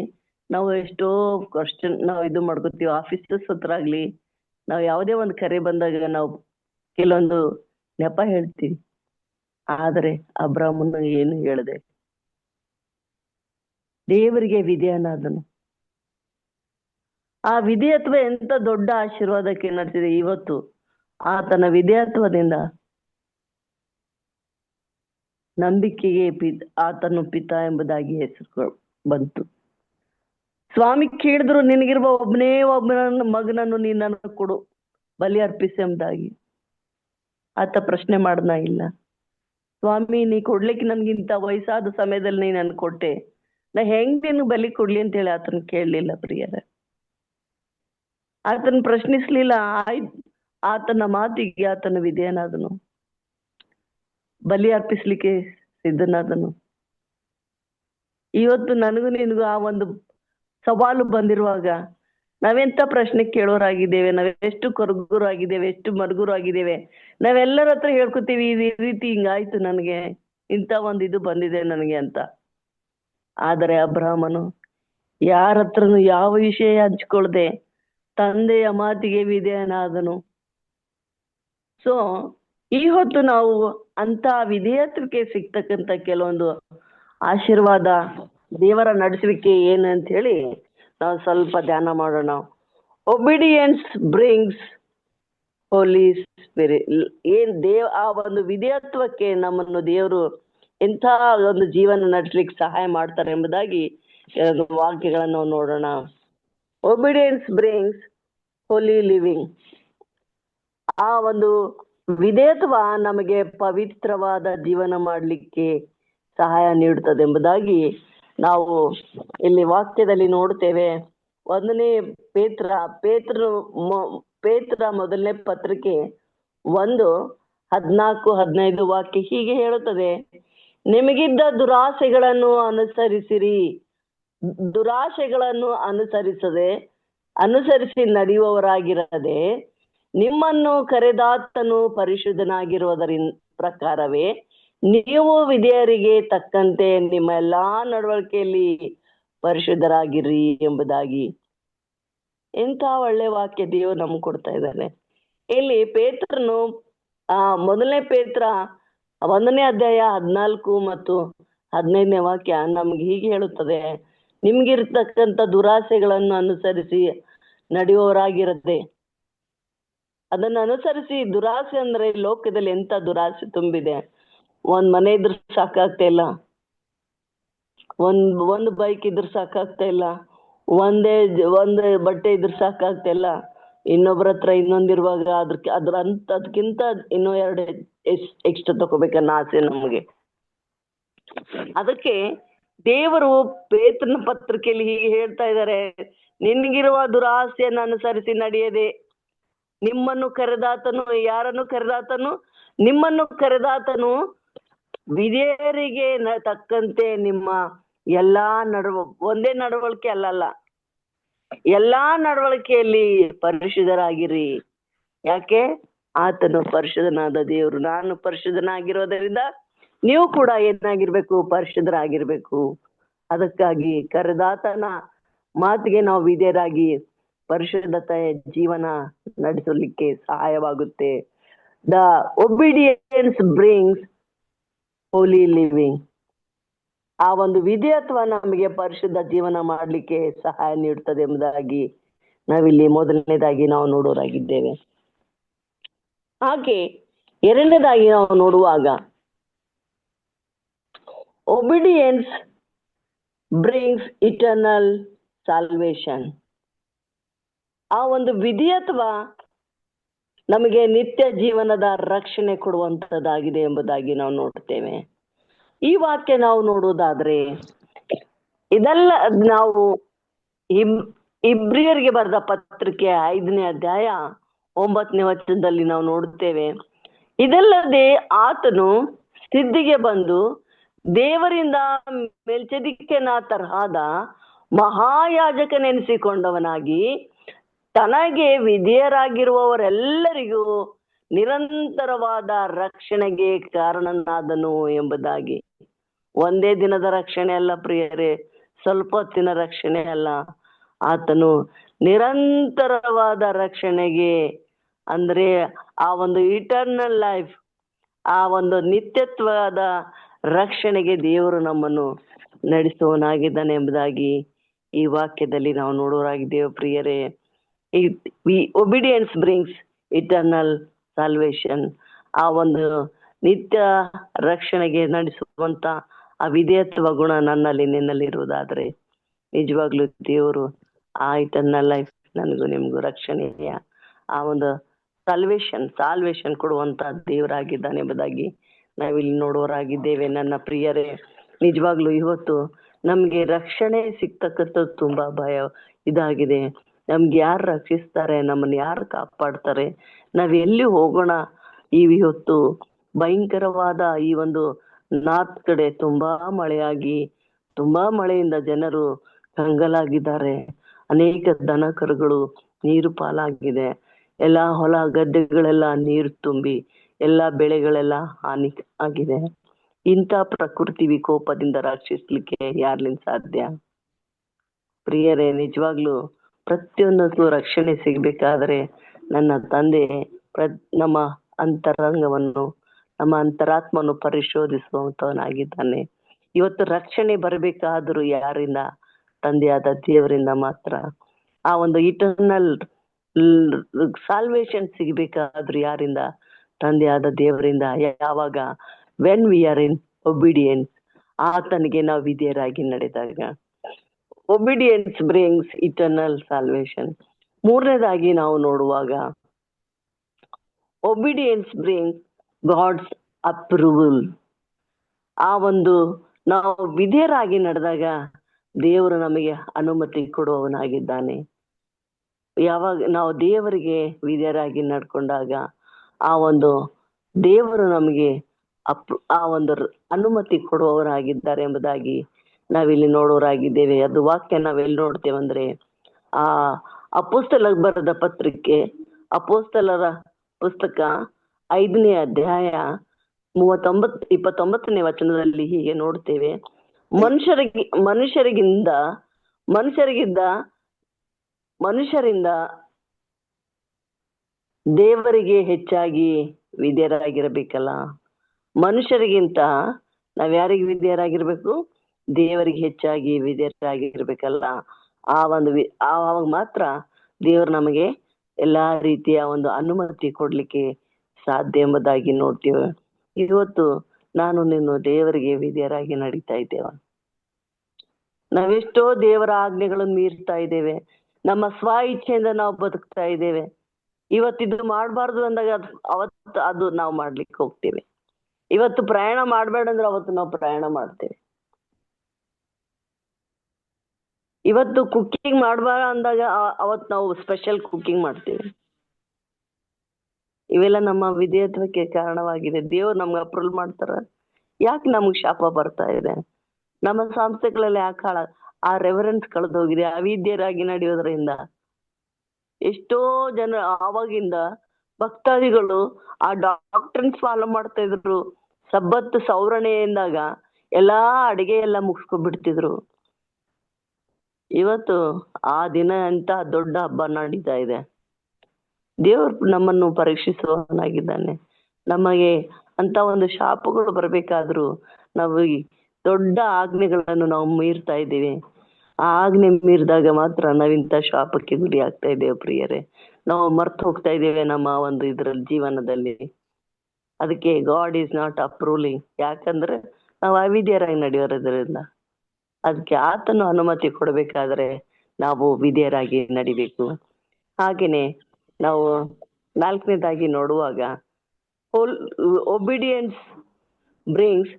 ನಾವು ಎಷ್ಟೋ ಕ್ವಶನ್ ನಾವು ಇದು ಮಾಡ್ಕೋತೀವಿ. ಆಫೀಸಸ್ ಹತ್ರ ಆಗ್ಲಿ, ನಾವು ಯಾವುದೇ ಒಂದು ಕರೆ ಬಂದಾಗ ನಾವು ಕೆಲವೊಂದು ನೆಪ ಹೇಳ್ತೀವಿ. ಆದರೆ ಅಬ್ರಾಮನು ಏನು ಹೇಳಿದೆ, ದೇವರಿಗೆ ವಿಧೇಯನಾದನು. ಆ ವಿಧೇಯತ್ವ ಎಂತ ದೊಡ್ಡ ಆಶೀರ್ವಾದಕ್ಕೆ ನಡೆಸಿದೆ. ಇವತ್ತು ಆತನ ವಿಧೇಯತ್ವದಿಂದ ನಂಬಿಕೆಗೆ ಆತನು ಪಿತ ಎಂಬುದಾಗಿ ಹೆಸರು ಬಂತು. ಸ್ವಾಮಿ ಕೇಳಿದ್ರು, ನಿನಗಿರುವ ಒಬ್ಬನೇ ಒಬ್ಬನ ಮಗನನ್ನು ನೀನು ನನಗೆ ಕೊಡು, ಬಲಿ ಅರ್ಪಿಸಿ ಎಂಬುದಾಗಿ. ಆತ ಪ್ರಶ್ನೆ ಮಾಡ್ದ ಇಲ್ಲ. ಸ್ವಾಮಿ, ನೀ ಕೊಡ್ಲಿಕ್ಕೆ ನನ್ಗಿಂತ ವಯಸ್ಸಾದ ಸಮಯದಲ್ಲಿ ನೀ ನನ್ ಕೊಟ್ಟೆ, ನಾ ಹೆಂಗ್ ನಿನ್ ಬಲಿ ಕೊಡ್ಲಿ ಅಂತ ಹೇಳಿ ಆತನ ಕೇಳಲಿಲ್ಲ. ಪ್ರಿಯರ, ಆತನ ಪ್ರಶ್ನಿಸ್ಲಿಲ್ಲ. ಆತನ ಮಾತಿಗೆ ಆತನ ವಿಧೇಯನಾದನು, ಬಲಿ ಅರ್ಪಿಸ್ಲಿಕ್ಕೆ ಸಿದ್ಧನಾದನು. ಇವತ್ತು ನನಗೂ ನಿನಗೂ ಆ ಒಂದು ಸವಾಲು ಬಂದಿರುವಾಗ ನಾವೆಂತ ಪ್ರಶ್ನೆ ಕೇಳೋರಾಗಿದ್ದೇವೆ, ನಾವೆಷ್ಟು ಕೊರಗುರಾಗಿದ್ದೇವೆ, ಎಷ್ಟು ಮರುಗುರಾಗಿದ್ದೇವೆ. ನಾವೆಲ್ಲರ ಹತ್ರ ಹೇಳ್ಕೊತೀವಿ, ಈ ರೀತಿ ಹಿಂಗಾಯ್ತು, ನನಗೆ ಇಂಥ ಒಂದು ಇದು ಬಂದಿದೆ ನನಗೆ ಅಂತ. ಆದರೆ ಅಬ್ರಾಮನು ಯಾರ ಹತ್ರನು ಯಾವ ವಿಷಯ ಹಂಚ್ಕೊಳ್ದೆ ತಂದೆಯ ಮಾತಿಗೆ ವಿಧೇಯನಾದನು. ಸೊ ಈ ಹೊತ್ತು ನಾವು ಅಂತ ವಿಧೇಯತ್ವಕ್ಕೆ ಸಿಗ್ತಕ್ಕಂಥ ಕೆಲವೊಂದು ಆಶೀರ್ವಾದ, ದೇವರ ನಡೆಸುವಿಕೆ ಏನು ಅಂತ ಹೇಳಿ ನಾವು ಸ್ವಲ್ಪ ಧ್ಯಾನ ಮಾಡೋಣ. ಒಬಿಡಿಯನ್ಸ್ ಬ್ರಿಂಗ್ಸ್ ಹೋಲಿ ಸ್ಪಿರಿಟ್. ಆ ಒಂದು ವಿಧೇಯತ್ವಕ್ಕೆ ನಮ್ಮನ್ನು ದೇವರು ಎಂಥ ಒಂದು ಜೀವನ ನಡೆಸ್ಲಿಕ್ಕೆ ಸಹಾಯ ಮಾಡ್ತಾರೆ ಎಂಬುದಾಗಿ ವಾಕ್ಯಗಳನ್ನು ನಾವು ನೋಡೋಣ. Obedience brings holy living. ಆ ಒಂದು ವಿಧೇಯತ್ವ ನಮಗೆ ಪವಿತ್ರವಾದ ಜೀವನ ಮಾಡಲಿಕ್ಕೆ ಸಹಾಯ ನೀಡುತ್ತದೆ ಎಂಬುದಾಗಿ ನಾವು ಇಲ್ಲಿ ವಾಕ್ಯದಲ್ಲಿ ನೋಡ್ತೇವೆ. 1ನೇ ಪೇತ್ರ ಮೊದಲನೇ ಪತ್ರಿಕೆ 1:14-15 ವಾಕ್ಯ ಹೀಗೆ ಹೇಳುತ್ತದೆ, ನಿಮಗಿದ್ದ ದುರಾಸೆಗಳನ್ನು ಅನುಸರಿಸಿ ನಡೆಯುವವರಾಗಿರದೆ, ನಿಮ್ಮನ್ನು ಕರೆದಾತನು ಪರಿಶುದ್ಧನಾಗಿರುವುದರಿಂದ ಪ್ರಕಾರವೇ ನೀವು ವಿಧೇಯರಿಗೆ ತಕ್ಕಂತೆ ನಿಮ್ಮ ಎಲ್ಲಾ ನಡವಳಿಕೆಯಲ್ಲಿ ಪರಿಶುದ್ಧರಾಗಿರಿ ಎಂಬುದಾಗಿ. ಎಂಥ ಒಳ್ಳೆ ವಾಕ್ಯ ದೇವರು ನಮ್ಗೆ ಕೊಡ್ತಾ ಇದ್ದಾನೆ. ಇಲ್ಲಿ ಪೇತ್ರನು 1ನೇ ಪೇತ್ರ 1ನೇ ಅಧ್ಯಾಯ 14 ಮತ್ತು 15ನೇ ವಾಕ್ಯ ನಮ್ಗೆ ಹೀಗೆ ಹೇಳುತ್ತದೆ, ನಿಮ್ಗಿರ್ತಕ್ಕಂಥ ದುರಾಸೆಗಳನ್ನು ಅನುಸರಿಸಿ ನಡೆಯುವವರಾಗಿರದೆ. ಅದನ್ನು ಅನುಸರಿಸಿ, ದುರಾಸೆ ಅಂದ್ರೆ ಲೋಕದಲ್ಲಿ ಎಂತ ದುರಾಸೆ ತುಂಬಿದೆ. ಒಂದ್ ಮನೆ ಇದ್ರೆ ಸಾಕಾಗ್ತಾ ಇಲ್ಲ, ಒಂದು ಬೈಕ್ ಇದ್ರೆ ಸಾಕಾಗ್ತಾ ಇಲ್ಲ, ಒಂದು ಬಟ್ಟೆ ಇದ್ರೆ ಸಾಕಾಗ್ತಾ ಇಲ್ಲ, ಇನ್ನೊಬ್ರ ಹತ್ರ ಇನ್ನೊಂದಿರುವಾಗ ಅದಕ್ಕಿಂತ ಇನ್ನೂ 2 ಎಕ್ಸ್ಟ್ರಾ ತಗೋಬೇಕನ್ನೋ ಆಸೆ ನಮಗೆ. ಅದಕ್ಕೆ ದೇವರು ಪೇತ್ರನ ಪತ್ರಿಕೆಯಲ್ಲಿ ಹೀಗೆ ಹೇಳ್ತಾ ಇದ್ದಾರೆ, ನಿನ್ಗಿರುವ ದುರಾಸೆಯನ್ನು ಅನುಸರಿಸಿ ನಡೆಯದೆ, ನಿಮ್ಮನ್ನು ಕರೆದಾತನು, ಯಾರನ್ನು ಕರೆದಾತನು? ನಿಮ್ಮನ್ನು ಕರೆದಾತನು ವಿಧೇಯರಿಗೆ ತಕ್ಕಂತೆ ನಿಮ್ಮ ಎಲ್ಲಾ ಒಂದೇ ನಡವಳಿಕೆ ಅಲ್ಲಲ್ಲ, ಎಲ್ಲಾ ನಡವಳಿಕೆಯಲ್ಲಿ ಪರಿಶುದ್ಧರಾಗಿರಿ. ಯಾಕೆ? ಆತನು ಪರಿಶುದ್ಧನಾದ ದೇವರು. ನಾನು ಪರಿಶುದ್ಧನಾಗಿರೋದರಿಂದ ನೀವು ಕೂಡ ಏನಾಗಿರ್ಬೇಕು? ಪರಿಶುದ್ಧರಾಗಿರ್ಬೇಕು. ಅದಕ್ಕಾಗಿ ಕರೆದಾತನ ಮಾತಿಗೆ ನಾವು ವಿಧೇಯರಾಗಿ ಪರಿಶುದ್ಧತೆ ಜೀವನ ನಡೆಸಲಿಕ್ಕೆ ಸಹಾಯವಾಗುತ್ತೆ. The obedience brings holy living. ಆ ಒಂದು ವಿಧೇಯತ್ವ ನಮಗೆ ಪರಿಶುದ್ಧ ಜೀವನ ಮಾಡಲಿಕ್ಕೆ ಸಹಾಯ ನೀಡುತ್ತದೆ ಎಂಬುದಾಗಿ ನಾವಿಲ್ಲಿ ಮೊದಲನೇದಾಗಿ ನಾವು ನೋಡೋರಾಗಿದ್ದೇವೆ. ಹಾಗೆ ಎರಡನೇದಾಗಿ ನಾವು ನೋಡುವಾಗ ಒಬಿಡಿಯನ್ಸ್ ಬ್ರಿಂಗ್ಸ್ ಇಟರ್ನಲ್ ಸಾಲ್ವೇಷನ್. ಆ ಒಂದು ವಿಧೇಯತ್ವ ನಮಗೆ ನಿತ್ಯ ಜೀವನದ ರಕ್ಷಣೆ ಕೊಡುವಂತದ್ದಾಗಿದೆ ಎಂಬುದಾಗಿ ನಾವು ನೋಡ್ತೇವೆ. ಈ ವಾಕ್ಯ ನಾವು ನೋಡುವುದಾದ್ರೆ, ಇದೆಲ್ಲ ನಾವು ಇಬ್ರಿಯರಿಗೆ ಬರೆದ ಪತ್ರಿಕೆ 5ನೇ ಅಧ್ಯಾಯ 9ನೇ ವಚನದಲ್ಲಿ ನಾವು ನೋಡುತ್ತೇವೆ. ಇದಲ್ಲದೆ ಆತನು ಸಿದ್ಧಿಗೆ ಬಂದು ದೇವರಿಂದ ಮೆಲ್ಕಿಸೆದೇಕನ ತರಹದ ಮಹಾಯಾಜಕನೆನಿಸಿಕೊಂಡವನಾಗಿ ತನಗೆ ವಿಧೇಯರಾಗಿರುವವರೆಲ್ಲರಿಗೂ ನಿರಂತರವಾದ ರಕ್ಷಣೆಗೆ ಕಾರಣನಾದನು ಎಂಬುದಾಗಿ. ಒಂದೇ ದಿನದ ರಕ್ಷಣೆ ಅಲ್ಲ ಪ್ರಿಯರೇ, ಸ್ವಲ್ಪ ಹೊತ್ತಿನ ರಕ್ಷಣೆ ಅಲ್ಲ, ಆತನು ನಿರಂತರವಾದ ರಕ್ಷಣೆಗೆ, ಅಂದ್ರೆ ಆ ಒಂದು ಇಟರ್ನಲ್ ಲೈಫ್, ಆ ಒಂದು ನಿತ್ಯತ್ವದ ರಕ್ಷಣೆಗೆ ದೇವರು ನಮ್ಮನ್ನು ನಡೆಸುವನಾಗಿದ್ದಾನೆ ಎಂಬುದಾಗಿ ಈ ವಾಕ್ಯದಲ್ಲಿ ನಾವು ನೋಡೋರಾಗಿದ್ದೇವೆ ಪ್ರಿಯರೇ. Obedience brings eternal salvation. ಆ ಒಂದು ನಿತ್ಯ ರಕ್ಷಣೆಗೆ ನಡೆಸುವಂತ ಆ ವಿಧೇಯತ್ವ ಗುಣ ನನ್ನಲ್ಲಿ ನಿನ್ನಲ್ಲಿ ಇರುವುದಾದ್ರೆ ನಿಜವಾಗ್ಲೂ ದೇವರು ಆ ಇಟರ್ನಲ್ ಲೈಫ್ ನನಗೂ ನಿಮ್ಗೂ ರಕ್ಷಣೆಯ ಆ ಒಂದು ಸಾಲ್ವೇಶನ್ ಕೊಡುವಂತ ದೇವರಾಗಿದ್ದಾನೆ ಎಂಬುದಾಗಿ ನಾವಿಲ್ಲಿ ನೋಡೋರಾಗಿದ್ದೇವೆ ನನ್ನ ಪ್ರಿಯರೇ. ನಿಜವಾಗ್ಲೂ ಇವತ್ತು ನಮ್ಗೆ ರಕ್ಷಣೆ ಸಿಗ್ತಕ್ಕಂಥದ್ದು ತುಂಬಾ ಭಯ ಇದಾಗಿದೆ. ನಮ್ಗೆ ಯಾರು ರಕ್ಷಿಸ್ತಾರೆ, ನಮ್ಮನ್ನ ಯಾರು ಕಾಪಾಡ್ತಾರೆ, ನಾವ್ ಎಲ್ಲಿ ಹೋಗೋಣ? ಇವತ್ತು ಭಯಂಕರವಾದ ಈ ಒಂದು ನಾರ್ತ್ ಕಡೆ ತುಂಬಾ ಮಳೆಯಿಂದ ಜನರು ಕಂಗಾಲಾಗಿದ್ದಾರೆ. ಅನೇಕ ದನ ಕರುಗಳು ನೀರು ಪಾಲಾಗಿದೆ. ಎಲ್ಲಾ ಹೊಲ ಗದ್ದೆಗಳೆಲ್ಲ ನೀರು ತುಂಬಿ ಎಲ್ಲಾ ಬೆಳೆಗಳೆಲ್ಲ ಹಾನಿ ಆಗಿದೆ. ಇಂಥ ಪ್ರಕೃತಿ ವಿಕೋಪದಿಂದ ರಕ್ಷಿಸ್ಲಿಕ್ಕೆ ಯಾರ್ಲಿಂದ ಸಾಧ್ಯ? ಪ್ರಿಯರೇ, ನಿಜವಾಗ್ಲೂ ಪ್ರತಿಯೊಂದಕ್ಕೂ ರಕ್ಷಣೆ ಸಿಗ್ಬೇಕಾದ್ರೆ ನನ್ನ ತಂದೆ ನಮ್ಮ ಅಂತರಂಗವನ್ನು, ನಮ್ಮ ಅಂತರಾತ್ಮವನ್ನು ಪರಿಶೋಧಿಸುವಂತವನಾಗಿದ್ದಾನೆ. ಇವತ್ತು ರಕ್ಷಣೆ ಬರಬೇಕಾದ್ರೂ ಯಾರಿಂದ? ತಂದೆಯಾದ ದೇವರಿಂದ ಮಾತ್ರ. ಆ ಒಂದು ಇಟರ್ನಲ್ ಸಾಲ್ವೇಶನ್ ಸಿಗ್ಬೇಕಾದ್ರೂ ಯಾರಿಂದ? ತಂದೆಯಾದ ದೇವರಿಂದ. ಯಾವಾಗ? When we are in obedience, ಆತನಿಗೆ ನಾವು ವಿಧೇಯರಾಗಿ ನಡೆದಾಗ. Obedience brings eternal salvation. ಮೂರನೇದಾಗಿ ನಾವು ನೋಡುವಾಗ ಒಬಿಡಿಯನ್ಸ್ ಬ್ರಿಂಗ್ಸ್ ಗಾಡ್ಸ್ ಅಪ್ರೂವಲ್. ಆ ಒಂದು ನಾವು ವಿಧೇಯರಾಗಿ ನಡೆದಾಗ ದೇವರು ನಮಗೆ ಅನುಮತಿ ಕೊಡುವವನಾಗಿದ್ದಾನೆ. ಯಾವಾಗ ನಾವು ದೇವರಿಗೆ ವಿಧೇಯರಾಗಿ ನಡ್ಕೊಂಡಾಗ ಆ ಒಂದು ದೇವರು ನಮಗೆ ಆ ಒಂದು ಅನುಮತಿ ಕೊಡುವವರಾಗಿದ್ದಾರೆ ಎಂಬುದಾಗಿ ನಾವಿಲ್ಲಿ ನೋಡೋರಾಗಿದ್ದೇವೆ. ಅದು ವಾಕ್ಯ ನಾವೆಲ್ಲಿ ನೋಡ್ತೇವೆ ಅಂದ್ರೆ ಆ ಅಪೊಸ್ತಲ ಬರೆದ ಪತ್ರಿಕೆ, ಅಪೊಸ್ತಲರ ಪುಸ್ತಕ 5ನೇ ಅಧ್ಯಾಯ 29ನೇ ವಚನದಲ್ಲಿ ಹೀಗೆ ನೋಡ್ತೇವೆ. ಮನುಷ್ಯರಿಂದ ದೇವರಿಗೆ ಹೆಚ್ಚಾಗಿ ವಿಧೇಯರಾಗಿರ್ಬೇಕಲ್ಲ. ಮನುಷ್ಯರಿಗಿಂತ ನಾವ್ ಯಾರಿಗೆ ವಿಧೇಯರಾಗಿರ್ಬೇಕು? ದೇವರಿಗೆ ಹೆಚ್ಚಾಗಿ ವಿಧೇಯರಾಗಿರ್ಬೇಕಲ್ಲ. ಆವಾಗ ಮಾತ್ರ ದೇವರು ನಮಗೆ ಎಲ್ಲಾ ರೀತಿಯ ಒಂದು ಅನುಮತಿ ಕೊಡ್ಲಿಕ್ಕೆ ಸಾಧ್ಯ ಎಂಬುದಾಗಿ ನೋಡ್ತೇವೆ. ಇವತ್ತು ನಾನು ನೀನು ದೇವರಿಗೆ ವಿಧೇಯರಾಗಿ ನಡೀತಾ ಇದ್ದೇವ? ನಾವೆಷ್ಟೋ ದೇವರ ಆಜ್ಞೆಗಳನ್ನು ಮೀರ್ತಾ ಇದ್ದೇವೆ. ನಮ್ಮ ಸ್ವ ಇಚ್ಛೆಯಿಂದ ನಾವು ಬದುಕ್ತಾ ಇದ್ದೇವೆ. ಇವತ್ತಿದು ಮಾಡಬಾರ್ದು ಅಂದಾಗ ಅವತ್ತು ಅದು ನಾವು ಮಾಡ್ಲಿಕ್ಕೆ ಹೋಗ್ತೇವೆ. ಇವತ್ತು ಪ್ರಯಾಣ ಮಾಡ್ಬೇಡ ಅಂದ್ರೆ ಅವತ್ತು ನಾವು ಪ್ರಯಾಣ ಮಾಡ್ತೇವೆ. ಇವತ್ತು ಕುಕ್ಕಿಂಗ್ ಮಾಡ್ಬಾರ ಅಂದಾಗ ಅವತ್ತು ನಾವು ಸ್ಪೆಷಲ್ ಕುಕ್ಕಿಂಗ್ ಮಾಡ್ತೇವೆ. ಇವೆಲ್ಲ ನಮ್ಮ ವಿಧೇಯತ್ವಕ್ಕೆ ಕಾರಣವಾಗಿದೆ. ದೇವ್ರು ನಮ್ಗೆ ಅಪ್ರೂವಲ್ ಮಾಡ್ತಾರ. ಯಾಕೆ ನಮ್ಗೆ ಶಾಪ ಬರ್ತಾ ಇದೆ? ನಮ್ಮ ಸಂಸ್ಥೆಗಳಲ್ಲಿ ಯಾಕೆ ಆ ರೆವರೆನ್ಸ್ ಕಳೆದೋಗಿದೆ ಅವಿದ್ಯರಾಗಿ ನಡೆಯೋದ್ರಿಂದ. ಎಷ್ಟೋ ಜನ ಆವಾಗಿಂದ ಭಕ್ತಾದಿಗಳು ಆ ಡಾಕ್ಟ್ರಿನ್ಸ್ ಫಾಲೋ ಮಾಡ್ತಾ ಇದ್ರು. ಸಬ್ಬತ್ತು ಸೌರಣೆಯಿಂದಾಗ ಎಲ್ಲಾ ಅಡಿಗೆ ಎಲ್ಲ ಮುಗಿಸ್ಕೊಂಡ್ಬಿಡ್ತಿದ್ರು. ಇವತ್ತು ಆ ದಿನ ಅಂತ ದೊಡ್ಡ ಹಬ್ಬ ನಡೀತಾ ಇದೆ. ದೇವರು ನಮ್ಮನ್ನು ಪರೀಕ್ಷಿಸುವವನಾಗಿದ್ದಾನೆ. ನಮಗೆ ಅಂತ ಒಂದು ಶಾಪಗಳು ಬರ್ಬೇಕಾದ್ರೂ ನಾವು ಈ ದೊಡ್ಡ ಆಜ್ಞೆಗಳನ್ನು ನಾವು ಮೀರ್ತಾ ಇದ್ದೀವಿ. ಆ ಆಜ್ಞೆ ಮೀರಿದಾಗ ಮಾತ್ರ ನಾವಿಂತ ಶಾಪಕ್ಕೆ ಗುರಿ ಆಗ್ತಾ ಇದ್ದೇವೆ ಪ್ರಿಯರೇ. ನಾವು ಮರ್ತು ಹೋಗ್ತಾ ಇದ್ದೇವೆ ನಮ್ಮ ಒಂದು ಇದ್ರಲ್ಲಿ ಜೀವನದಲ್ಲಿ. ಅದಕ್ಕೆ ಗಾಡ್ ಈಸ್ ನಾಟ್ ಅಪ್ರೂವಿಂಗ್. ಯಾಕಂದ್ರೆ ನಾವು ಅವಿಧೇಯರಾಗಿ ನಡೆಯೋದ್ರಿಂದ. ಅದಕ್ಕೆ ಆತನು ಅನುಮತಿ ಕೊಡ್ಬೇಕಾದ್ರೆ ನಾವು ವಿಧೇಯರಾಗಿ ನಡಿಬೇಕು. ಹಾಗೇನೆ ನಾವು 4ನೇದಾಗಿ ನೋಡುವಾಗ ಒಬಿಡಿಯನ್ಸ್ ಬ್ರಿಂಗ್ಸ್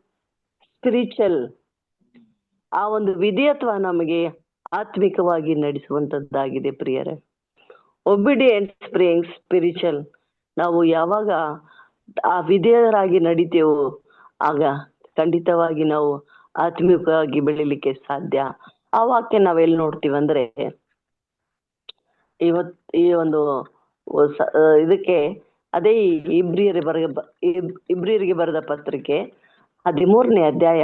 ಸ್ಪಿರಿಚುವಲ್. ಆ ಒಂದು ವಿಧೇಯತ್ವ ನಮಗೆ ಆತ್ಮಿಕವಾಗಿ ನಡೆಸುವಂತದ್ದಾಗಿದೆ ಪ್ರಿಯರೇ. Obedience brings spiritual. ನಾವು ಯಾವಾಗ ಆ ವಿಧೇಯರಾಗಿ ನಡಿತೇವೋ ಆಗ ಖಂಡಿತವಾಗಿ ನಾವು ಆತ್ಮಿಕವಾಗಿ ಬೆಳಿಲಿಕ್ಕೆ ಸಾಧ್ಯ. ಆ ವಾಕ್ಯ ನಾವೆಲ್ಲಿ ನೋಡ್ತೀವಂದ್ರೆ ಈ ಒಂದು ಇದಕ್ಕೆ ಅದೇ ಇಬ್ರಿಯರಿಗೆ ಬರೆದ ಪತ್ರಿಕೆ 13ನೇ ಅಧ್ಯಾಯ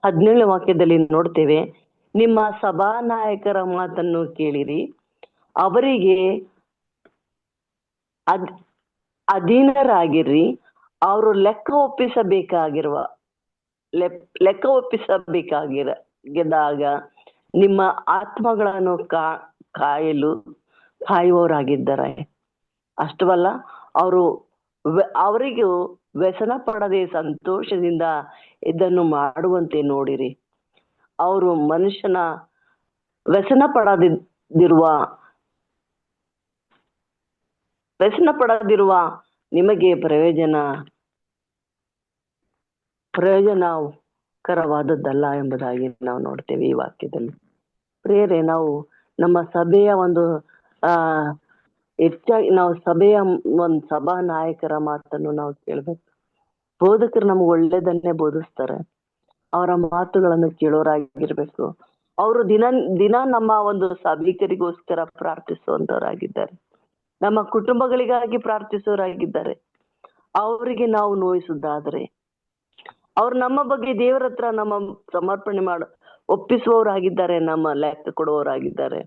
17ನೇ ವಾಕ್ಯದಲ್ಲಿ ನೋಡ್ತೇವೆ, ನಿಮ್ಮ ಸಭಾನಾಯಕರ ಮಾತನ್ನು ಕೇಳಿರಿ, ಅವರಿಗೆ ಅಧೀನರಾಗಿರ್ರಿ, ಅವರು ಲೆಕ್ಕ ಒಪ್ಪಿಸಬೇಕಾಗಿದ್ದಾಗ ನಿಮ್ಮ ಆತ್ಮಗಳನ್ನು ಕಾಯುವವರಾಗಿದ್ದಾರೆ. ಅಷ್ಟವಲ್ಲ, ಅವರಿಗೂ ವ್ಯಸನ ಪಡದೆ ಸಂತೋಷದಿಂದ ಇದನ್ನು ಮಾಡುವಂತೆ ನೋಡಿರಿ. ಅವರು ಮನುಷ್ಯನ ವ್ಯಸನ ಪಡದಿರುವ ನಿಮಗೆ ಪ್ರಯೋಜನಕರವಾದದ್ದಲ್ಲ ಎಂಬುದಾಗಿ ನಾವು ನೋಡ್ತೇವೆ ಈ ವಾಕ್ಯದಲ್ಲಿ. ಪ್ರಿಯರೇ, ನಾವು ನಮ್ಮ ಸಭೆಯ ಹೆಚ್ಚಾಗಿ ನಾವು ಸಭೆಯ ಒಂದು ಸಭಾ ನಾಯಕರ ಮಾತನ್ನು ನಾವು ಕೇಳ್ಬೇಕು. ಬೋಧಕರು ನಮ್ಗೆ ಒಳ್ಳೇದನ್ನೇ ಬೋಧಿಸ್ತಾರೆ, ಅವರ ಮಾತುಗಳನ್ನು ಕೇಳೋರಾಗಿರ್ಬೇಕು. ಅವರು ದಿನ ನಮ್ಮ ಒಂದು ಸಭಿಕರಿಗೋಸ್ಕರ ಪ್ರಾರ್ಥಿಸುವಂತವರಾಗಿದ್ದಾರೆ, ನಮ್ಮ ಕುಟುಂಬಗಳಿಗಾಗಿ ಪ್ರಾರ್ಥಿಸೋರಾಗಿದ್ದಾರೆ. ಅವರಿಗೆ ನಾವು ನೋಯಿಸುವುದಾದ್ರೆ ಅವ್ರು ನಮ್ಮ ಬಗ್ಗೆ ದೇವರ ಹತ್ರ ನಮ್ಮ ಸಮರ್ಪಣೆ ಒಪ್ಪಿಸುವವರಾಗಿದ್ದಾರೆ, ನಮ್ಮ ಲೆಕ್ಕ ಕೊಡುವವರಾಗಿದ್ದಾರೆ.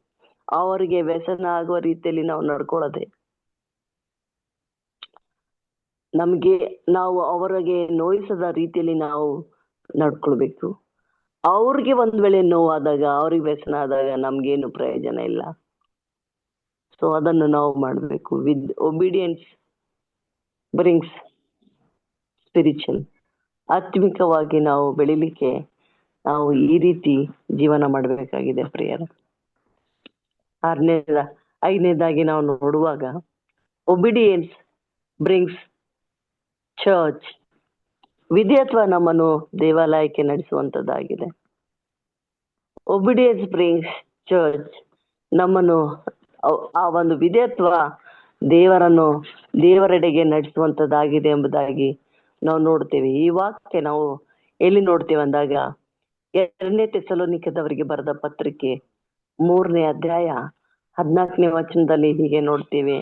ಅವರಿಗೆ ವ್ಯಸನ ಆಗುವ ರೀತಿಯಲ್ಲಿ ನಾವು ನಡ್ಕೊಳ್ಳೋದೆ, ನಾವು ಅವರಿಗೆ ನೋಯಿಸದ ರೀತಿಯಲ್ಲಿ ನಾವು ನಡ್ಕೊಳ್ಬೇಕು. ಅವ್ರಿಗೆ ಒಂದ್ ವೇಳೆ ನೋವಾದಾಗ, ಅವ್ರಿಗೆ ವ್ಯಸನ ಆದಾಗ ನಮ್ಗೇನು ಪ್ರಯೋಜನ ಇಲ್ಲ. ಸೊ ಅದನ್ನು ನಾವು ಮಾಡ್ಬೇಕು. With obedience brings spiritual. ಆತ್ಮಿಕವಾಗಿ ನಾವು ಬೆಳಿಲಿಕ್ಕೆ ನಾವು ಈ ರೀತಿ ಜೀವನ ಮಾಡಬೇಕಾಗಿದೆ ಪ್ರಿಯರ. 5ನೇದಾಗಿ ನಾವು ನೋಡುವಾಗ, ಒಬಿಡಿಯನ್ಸ್ ಬ್ರಿಂಗ್ಸ್ ಚರ್ಚ್. ವಿಧೇಯತ್ವ ನಮ್ಮನ್ನು ದೇವಾಲಯಕ್ಕೆ ನಡೆಸುವಂತದ್ದಾಗಿದೆ. Obedience brings church. ನಮ್ಮನ್ನು ಆ ಒಂದು ವಿಧೇಯತ್ವ ದೇವರೆಡೆಗೆ ನಡೆಸುವಂತದ್ದಾಗಿದೆ ಎಂಬುದಾಗಿ ನಾವು ನೋಡ್ತೇವೆ. ಈ ವಾಕ್ಯ ನಾವು ಎಲ್ಲಿ ನೋಡ್ತೇವೆ ಅಂದಾಗ, 2ನೇ ಥೆಸಲೋನಿಕದವರಿಗೆ ಬರೆದ ಪತ್ರಿಕೆ 3ನೇ ಅಧ್ಯಾಯ 14ನೇ ವಚನದಲ್ಲಿ ಹೀಗೆ ನೋಡ್ತೇವೆ,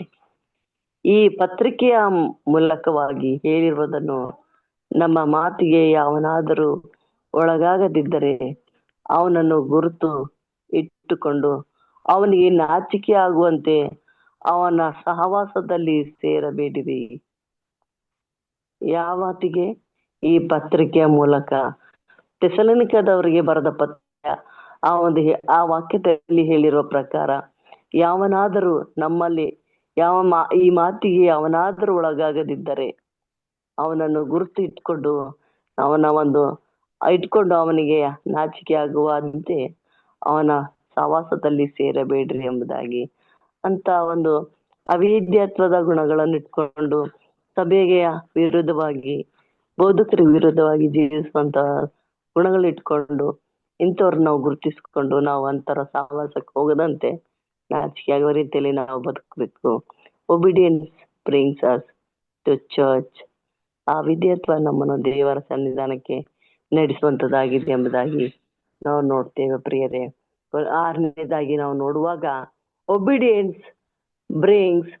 ಈ ಪತ್ರಿಕೆಯ ಮೂಲಕವಾಗಿ ಹೇಳಿರುವುದನ್ನು ನಮ್ಮ ಮಾತಿಗೆ ಯಾವನಾದರೂ ಒಳಗಾಗದಿದ್ದರೆ ಅವನನ್ನು ಗುರುತು ಇಟ್ಟುಕೊಂಡು ಅವನಿಗೆ ನಾಚಿಕೆ ಆಗುವಂತೆ ಅವನ ಸಹವಾಸದಲ್ಲಿ ಸೇರಬೇಡಿರಿ. ಯಾವತ್ತಿಗೆ? ಈ ಪತ್ರಿಕೆಯ ಮೂಲಕ ಥೆಸಲೋನಿಕದವರಿಗೆ ಬರೆದ ಪತ್ರಿಕೆ ಆ ವಾಕ್ಯದಲ್ಲಿ ಹೇಳಿರುವ ಪ್ರಕಾರ, ಯಾವನಾದರೂ ನಮ್ಮಲ್ಲಿ ಈ ಮಾತಿಗೆ ಅವನಾದರೂ ಒಳಗಾಗದಿದ್ದರೆ ಅವನನ್ನು ಗುರುತು ಇಟ್ಕೊಂಡು ಅವನಿಗೆ ನಾಚಿಕೆ ಆಗುವಂತೆ ಅವನ ಸಹವಾಸದಲ್ಲಿ ಸೇರಬೇಡ್ರಿ ಎಂಬುದಾಗಿ. ಅಂತ ಒಂದು ಅವಿಧೇಯತ್ವದ ಗುಣಗಳನ್ನು ಇಟ್ಕೊಂಡು ಸಭೆಗೆ ವಿರುದ್ಧವಾಗಿ, ಬೋಧಕರ ವಿರುದ್ಧವಾಗಿ ಜೀವಿಸುವಂತ ಗುಣಗಳು ಇಟ್ಕೊಂಡು ಇಂಥವ್ರನ್ನ ನಾವು ಗುರುತಿಸ್ಕೊಂಡು ನಾವು ಅಂತರ ಸಹವಾಸಕ್ಕೆ ಹೋಗದಂತೆ ನಾಚಿಕೆ ಆಗುವ ರೀತಿಯಲ್ಲಿ ನಾವು ಬದುಕಬೇಕು. Obedience brings us to church. ಆ ವಿಧೇಯತ್ವ ನಮ್ಮನ್ನು ದೇವರ ಸನ್ನಿಧಾನಕ್ಕೆ ನಡೆಸುವಂತದ್ದಾಗಿದೆ ಎಂಬುದಾಗಿ ನಾವು ನೋಡ್ತೇವೆ ಪ್ರಿಯರೇ. 6ನೇದಾಗಿ ನಾವು ನೋಡುವಾಗ, obedience brings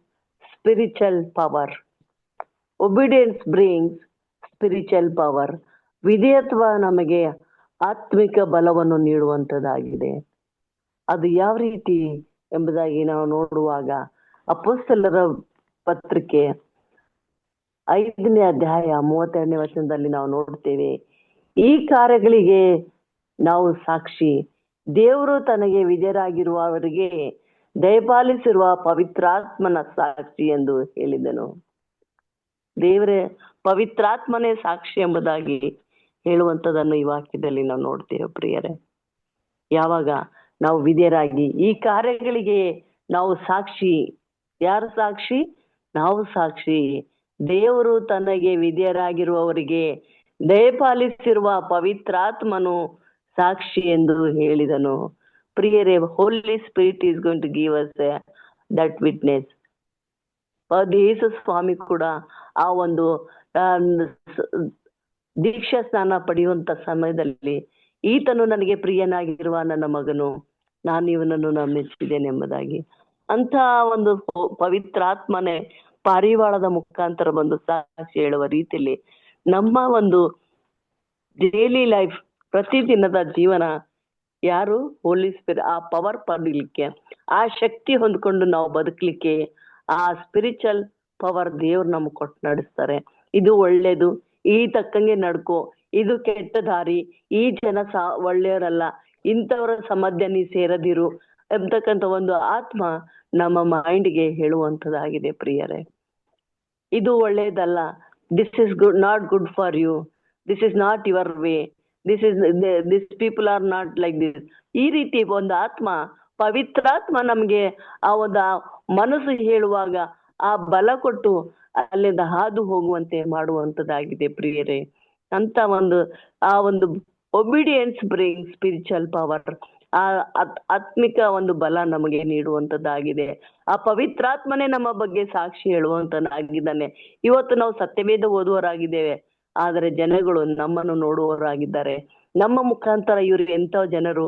spiritual power. Obedience brings spiritual power. ವಿಧೇಯತ್ವ ನಮಗೆ ಆತ್ಮಿಕ ಬಲವನ್ನು ನೀಡುವಂತದ್ದಾಗಿದೆ. ಅದು ಯಾವ ರೀತಿ ಎಂಬುದಾಗಿ ನಾವು ನೋಡುವಾಗ, ಅಪೊಸ್ತಲರ ಪತ್ರಿಕೆ 5ನೇ ಅಧ್ಯಾಯ 32ನೇ ವಚನದಲ್ಲಿ ನಾವು ನೋಡ್ತೇವೆ, ಈ ಕಾರ್ಯಗಳಿಗೆ ನಾವು ಸಾಕ್ಷಿ, ದೇವರು ತನಗೆ ವಿಧೇಯರಾಗಿರುವವರಿಗೆ ದಯಪಾಲಿಸಿರುವ ಪವಿತ್ರಾತ್ಮನ ಸಾಕ್ಷಿ ಎಂದು ಹೇಳಿದನು. ದೇವರೇ ಪವಿತ್ರಾತ್ಮನೇ ಸಾಕ್ಷಿ ಎಂಬುದಾಗಿ ಹೇಳುವಂತದನ್ನು ಈ ವಾಕ್ಯದಲ್ಲಿ ನಾವು ನೋಡ್ತೇವೆ ಪ್ರಿಯರೇ. ಯಾವಾಗ ನಾವು ವಿಧೇಯರಾಗಿ ಈ ಕಾರ್ಯಗಳಿಗೆ ನಾವು ಸಾಕ್ಷಿ. ಯಾರು ಸಾಕ್ಷಿ? ನಾವು ಸಾಕ್ಷಿ. ದೇವರು ತನಗೆ ವಿಧೇಯರಾಗಿರುವವರಿಗೆ ದಯಪಾಲಿಸಿರುವ ಪವಿತ್ರಾತ್ಮನು ಸಾಕ್ಷಿ ಎಂದು ಹೇಳಿದನು. ಪ್ರಿಯರೇ, holy spirit is going to give us that witness. Yesu ಸ್ವಾಮಿ ಕೂಡ ಆ ಒಂದು ದೀಕ್ಷಾ ಸ್ನಾನ ಪಡೆಯುವಂತ ಸಮಯದಲ್ಲಿ, ಈತನು ನನಗೆ ಪ್ರಿಯನಾಗಿರುವ ನನ್ನ ಮಗನು, ನಾನು ಇವನನ್ನು ಮೆಚ್ಚಿದ್ದೇನೆ ಎಂಬುದಾಗಿ ಅಂತ ಒಂದು ಪವಿತ್ರಾತ್ಮನೆ ಪಾರಿವಾಳದ ಮುಖಾಂತರ ಬಂದು ಸಾಕ್ಷಿ ಹೇಳುವ ರೀತಿಯಲ್ಲಿ ನಮ್ಮ ಒಂದು ಡೈಲಿ ಲೈಫ್, ಪ್ರತಿದಿನದ ಜೀವನ ಯಾರು ಹೋಲಿ ಸ್ಪಿರಿಟ್ ಆ ಪವರ್ ಪಡಲಿಕ್ಕೆ, ಆ ಶಕ್ತಿ ಹೊಂದ್ಕೊಂಡು ನಾವು ಬದುಕಲಿಕ್ಕೆ ಆ ಸ್ಪಿರಿಚುವಲ್ ಪವರ್ ದೇವ್ರು ನಮ್ಗೆ ಕೊಟ್ಟು ನಡೆಸ್ತಾರೆ. ಇದು ಒಳ್ಳೇದು, ಈ ತಕ್ಕಂಗೆ ನಡ್ಕೋ, ಇದು ಕೆಟ್ಟ ದಾರಿ, ಈ ಜನ ಒಳ್ಳೆಯವರಲ್ಲ, ಇಂಥವರ ಮಧ್ಯ ನೀ ಸೇರದಿರು ಎಂಬತಕ್ಕಂಥ ಒಂದು ಆತ್ಮ ನಮ್ಮ ಮೈಂಡ್ಗೆ ಹೇಳುವಂಥದ್ದಾಗಿದೆ ಪ್ರಿಯರೇ. ಇದು ಒಳ್ಳೇದಲ್ಲ, this is good, not good for you, this is not your way, this people are not like this. ಈ ರೀತಿ ಒಂದು ಆತ್ಮ, ಪವಿತ್ರಾತ್ಮ ನಮ್ಗೆ ಆ ಒಂದು ಮನಸ್ಸು ಹೇಳುವಾಗ ಆ ಬಲ ಕೊಟ್ಟು ಅಲ್ಲಿಂದ ಹಾದು ಹೋಗುವಂತೆ ಮಾಡುವಂತದ್ದಾಗಿದೆ ಪ್ರಿಯರೇ. ಅಂತ ಆ ಒಂದು ಒಬಿಡಿಯನ್ಸ್ ಬ್ರಿಂಗ್ ಸ್ಪಿರಿಚುವಲ್ ಪವರ್, ಆ ಆತ್ಮಿಕ ಒಂದು ಬಲ ನಮಗೆ ನೀಡುವಂತದ್ದಾಗಿದೆ. ಆ ಪವಿತ್ರಾತ್ಮನೇ ನಮ್ಮ ಬಗ್ಗೆ ಸಾಕ್ಷಿ ಹೇಳುವಂತನಾಗಿದ್ದಾನೆ. ಇವತ್ತು ನಾವು ಸತ್ಯವೇದ ಓದುವವರಾಗಿದ್ದೇವೆ, ಆದರೆ ಜನಗಳು ನಮ್ಮನ್ನು ನೋಡುವವರಾಗಿದ್ದಾರೆ. ನಮ್ಮ ಮುಖಾಂತರ ಇವರು ಎಂಥ ಜನರು,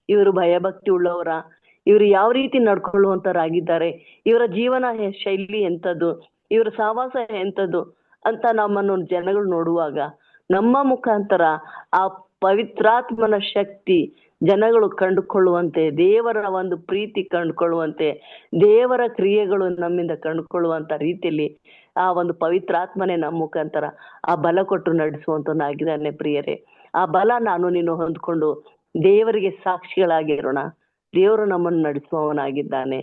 ಇವರು ಭಯಭಕ್ತಿ ಉಳ್ಳವರ, ಇವರು ಯಾವ ರೀತಿ ನಡ್ಕೊಳ್ಳುವಂತರಾಗಿದ್ದಾರೆ, ಇವರ ಜೀವನ ಶೈಲಿ ಎಂಥದ್ದು, ಇವರ ಸಹವಾಸ ಎಂಥದ್ದು ಅಂತ ನಮ್ಮನ್ನು ಜನಗಳು ನೋಡುವಾಗ ನಮ್ಮ ಮುಖಾಂತರ ಆ ಪವಿತ್ರಾತ್ಮನ ಶಕ್ತಿ ಜನಗಳು ಕಂಡುಕೊಳ್ಳುವಂತೆ, ದೇವರ ಒಂದು ಪ್ರೀತಿ ಕಂಡುಕೊಳ್ಳುವಂತೆ, ದೇವರ ಕ್ರಿಯೆಗಳು ನಮ್ಮಿಂದ ಕಂಡುಕೊಳ್ಳುವಂತ ರೀತಿಯಲ್ಲಿ ಆ ಒಂದು ಪವಿತ್ರಾತ್ಮನೇ ನಮ್ಮ ಮುಖಾಂತರ ಆ ಬಲ ಕೊಟ್ಟು ನಡೆಸುವಂತನಾಗಿದ್ದಾನೆ ಪ್ರಿಯರೇ. ಆ ಬಲ ನಾನು ನೀನು ಹೊಂದ್ಕೊಂಡು ದೇವರಿಗೆ ಸಾಕ್ಷಿಗಳಾಗಿರೋಣ. ದೇವರು ನಮ್ಮನ್ನು ನಡೆಸುವವನಾಗಿದ್ದಾನೆ.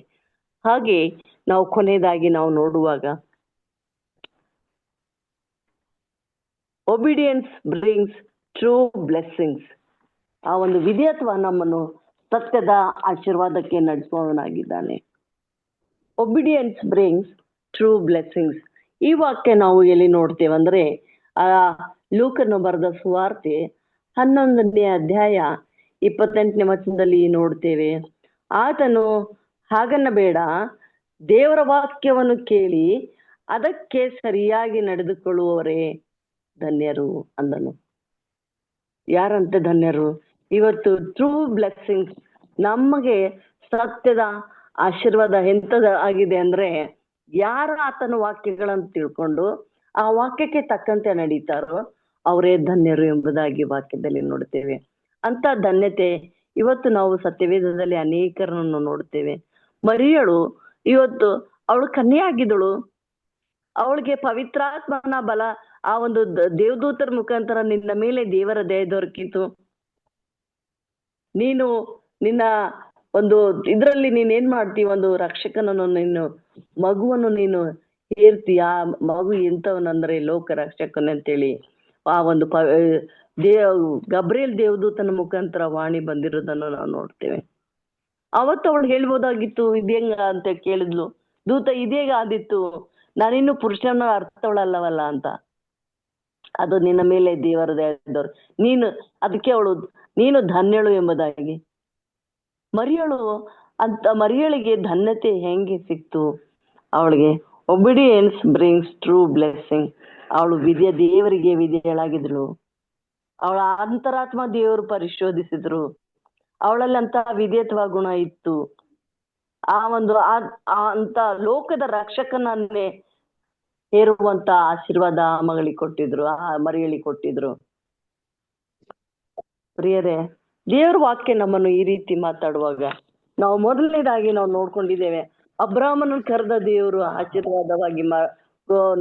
ಹಾಗೆ ನಾವು ಕೊನೆಯದಾಗಿ ನಾವು ನೋಡುವಾಗ ಒಬಿಡಿಯನ್ಸ್ ಬ್ರಿಂಗ್ಸ್ ಟ್ರೂ ಬ್ಲೆಸ್ಸಿಂಗ್ಸ್. ಆ ಒಂದು ವಿಧೇಯತ್ವ ನಮ್ಮನ್ನು ಸತ್ಯದ ಆಶೀರ್ವಾದಕ್ಕೆ ನಡೆಸುವವನಾಗಿದ್ದಾನೆ. Obedience brings true blessings. ಈ ವಾಕ್ಯ ನಾವು ಎಲ್ಲಿ ನೋಡ್ತೇವೆ ಅಂದ್ರೆ ಆ ಲೂಕನು ಬರೆದ ಸುವಾರ್ತೆ 11ನೇ ಅಧ್ಯಾಯ 28ನೇ ವಚನದಲ್ಲಿ ನೋಡ್ತೇವೆ. ಆತನು ಹಾಗನ್ನಬೇಡ, ದೇವರ ವಾಕ್ಯವನ್ನು ಕೇಳಿ ಅದಕ್ಕೆ ಸರಿಯಾಗಿ ನಡೆದುಕೊಳ್ಳುವವರೇ ಧನ್ಯರು ಅಂದನು. ಯಾರಂತೆ ಧನ್ಯರು? ಇವತ್ತು ಟ್ರೂ ಬ್ಲೆಸ್ಸಿಂಗ್ಸ್ ನಮಗೆ ಸತ್ಯದ ಆಶೀರ್ವಾದ ಎಂತದ ಆಗಿದೆ ಅಂದ್ರೆ, ಯಾರ ಆತನ ವಾಕ್ಯಗಳನ್ನು ತಿಳ್ಕೊಂಡು ಆ ವಾಕ್ಯಕ್ಕೆ ತಕ್ಕಂತೆ ನಡೀತಾರೋ ಅವರೇ ಧನ್ಯರು ಎಂಬುದಾಗಿ ವಾಕ್ಯದಲ್ಲಿ ನೋಡ್ತೇವೆ. ಅಂತ ಧನ್ಯತೆ ಇವತ್ತು ನಾವು ಸತ್ಯವೇದದಲ್ಲಿ ಅನೇಕರನ್ನು ನೋಡ್ತೇವೆ. ಮರಿಯಳು ಇವತ್ತು ಅವಳು ಕನ್ಯೆಯಾಗಿದ್ದಳು, ಅವಳಿಗೆ ಪವಿತ್ರಾತ್ಮನ ಬಲ ಆ ಒಂದು ದೇವದೂತರ ಮುಖಾಂತರ ನಿನ್ನ ಮೇಲೆ ದೇವರ ದಯೆ ದೊರಕಿತು. ನೀನು ನಿನ್ನ ಒಂದು ಇದ್ರಲ್ಲಿ ನೀನೇನ್ ಮಾಡ್ತಿ, ಒಂದು ರಕ್ಷಕನನ್ನು ನೀನು ಮಗುವನ್ನು ನೀನು ಹೇರ್ತಿ. ಆ ಮಗು ಎಂತವನಂದ್ರೆ ಲೋಕ ರಕ್ಷಕನ ಅಂತೇಳಿ ಆ ಒಂದು ಗಬ್ರಿಯಲ್ ದೇವದೂತನ ಮುಖಾಂತರ ವಾಣಿ ಬಂದಿರೋದನ್ನು ನಾವು ನೋಡ್ತೇವೆ. ಅವತ್ತು ಅವಳು ಹೇಳ್ಬೋದಾಗಿತ್ತು, ಇದೇಂಗ ಅಂತ ಕೇಳಿದ್ಲು ದೂತ, ಇದೇಗ ಆದಿತ್ತು, ನಾನಿನ್ನು ಪುರುಷನ ಅರ್ಥವಳಲ್ಲವಲ್ಲ ಅಂತ. ಅದು ನಿನ್ನ ಮೇಲೆ ದೇವರ ದಯದವರು, ನೀನು ಅದಕ್ಕೆ ಅವಳು ನೀನು ಧನ್ಯಳು ಎಂಬುದಾಗಿ. ಮರಿಯಳಿಗೆ ಧನ್ಯತೆ ಹೆಂಗೆ ಸಿಕ್ತು? ಅವಳಿಗೆ ಒಬಿಡಿಯನ್ಸ್ ಬ್ರಿಂಗ್ಸ್ ಟ್ರೂ ಬ್ಲೆಸ್ಸಿಂಗ್. ಅವಳು ದೇವರಿಗೆ ವಿಧೇಯಳಾಗಿದ್ಳು. ಅವಳ ಅಂತರಾತ್ಮ ದೇವರು ಪರಿಶೋಧಿಸಿದ್ರು. ಅವಳಲ್ಲಿ ಅಂತ ವಿಧೇಯತ್ವ ಗುಣ ಇತ್ತು. ಆ ಒಂದು ಅಂತ ಲೋಕದ ರಕ್ಷಕನನ್ನೇ ಹೇರುವಂತ ಆಶೀರ್ವಾದ ಮಗಳಿಗೆ ಕೊಟ್ಟಿದ್ರು, ಆ ಮರಿಯಳಿಗೆ ಕೊಟ್ಟಿದ್ರು. ಪ್ರಿಯರೇ, ದೇವ್ರ ವಾಕ್ಯ ನಮ್ಮನ್ನು ಈ ರೀತಿ ಮಾತಾಡುವಾಗ ನಾವು ಮೊದಲನೇದಾಗಿ ನಾವು ನೋಡ್ಕೊಂಡಿದ್ದೇವೆ, ಅಬ್ರಾಹ್ಮನ ಕರೆದ ದೇವರು ಆಶೀರ್ವಾದವಾಗಿ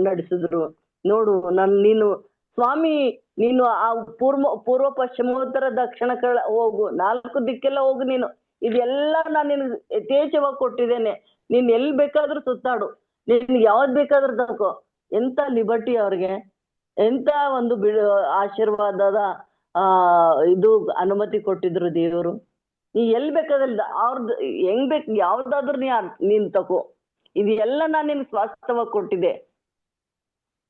ನಡೆಸಿದ್ರು. ನೋಡು, ನೀನು ಸ್ವಾಮಿ, ನೀನು ಆ ಪೂರ್ವ ಪಶ್ಚಿಮ ಉತ್ತರ ದಕ್ಷಿಣ ಹೋಗು, 4 ದಿಕ್ಕೆಲ್ಲ ಹೋಗು, ನೀನು ಇದೆಲ್ಲ ನಾನು ನಿನ್ಗೆ ಯಥೇಚ್ಛವಾಗಿ ಕೊಟ್ಟಿದ್ದೇನೆ, ನೀನ್ ಎಲ್ಲಿ ಬೇಕಾದ್ರೂ ಸುತ್ತಾಡು, ನಿನ್ಗೆ ಯಾವ್ದು ಬೇಕಾದ್ರೂ ತಗೋ. ಎಂತ ಲಿಬರ್ಟಿ ಅವ್ರಿಗೆ, ಎಂತ ಒಂದು ಆಶೀರ್ವಾದದ ಇದು ಅನುಮತಿ ಕೊಟ್ಟಿದ್ರು ದೇವರು. ನೀ ಎಲ್ಲಿ ಬೇಕಾದ್ರೆ ಅವ್ರದ್ದು ಹೆಂಗ್ ಬೇಕು ಯಾವ್ದಾದ್ರು ನೀನ್ ತಗೋ, ಇದು ಎಲ್ಲ ನಾನು ನಿನ್ಗೆ ಸ್ವಾಸ್ಥ್ಯವಾಗಿ ಕೊಟ್ಟಿದೆ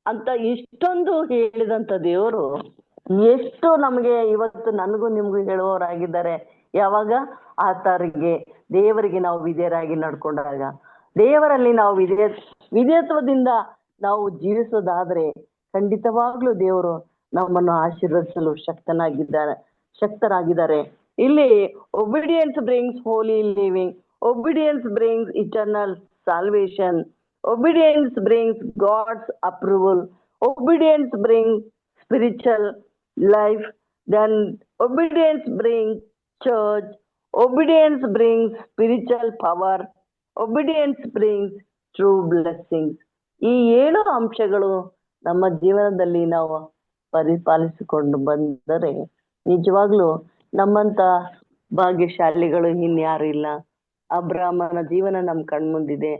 ಅಂತ ಇಷ್ಟೊಂದು ಹೇಳಿದಂತ ದೇವರು ಎಷ್ಟು ನಮ್ಗೆ ಇವತ್ತು ನನಗೂ ನಿಮ್ಗೂ ಹೇಳುವವರಾಗಿದ್ದಾರೆ. ಯಾವಾಗ ಆತರಿಗೆ ದೇವರಿಗೆ ನಾವು ವಿಧೇಯರಾಗಿ ನಡ್ಕೊಂಡಾಗ, ದೇವರಲ್ಲಿ ನಾವು ವಿಧೇಯತ್ವದಿಂದ ನಾವು ಜೀವಿಸೋದಾದ್ರೆ ಖಂಡಿತವಾಗ್ಲೂ ದೇವರು ನಮ್ಮನ್ನು ಆಶೀರ್ವದಿಸಲು ಶಕ್ತರಾಗಿದ್ದಾರೆ. ಇಲ್ಲಿ obedience brings holy living. Obedience brings eternal salvation. Obedience brings God's approval. Obedience brings spiritual life. Then obedience brings church. Obedience brings spiritual power. Obedience brings true blessings. ಈ 7 ಅಂಶಗಳು ನಮ್ಮ ಜೀವನದಲ್ಲಿ ನಾವು ಪರಿಪಾಲಿಸಿಕೊಂಡು ಬಂದರೆ ನಿಜವಾಗ್ಲೂ ನಮ್ಮಂತ ಭಾಗ್ಯಶಾಲಿಗಳು ಇನ್ಯಾರು ಇಲ್ಲ. ಅಬ್ರಾಹ್ಮನ ಜೀವನ ನಮ್ ಕಣ್ಮುಂದಿದೆ.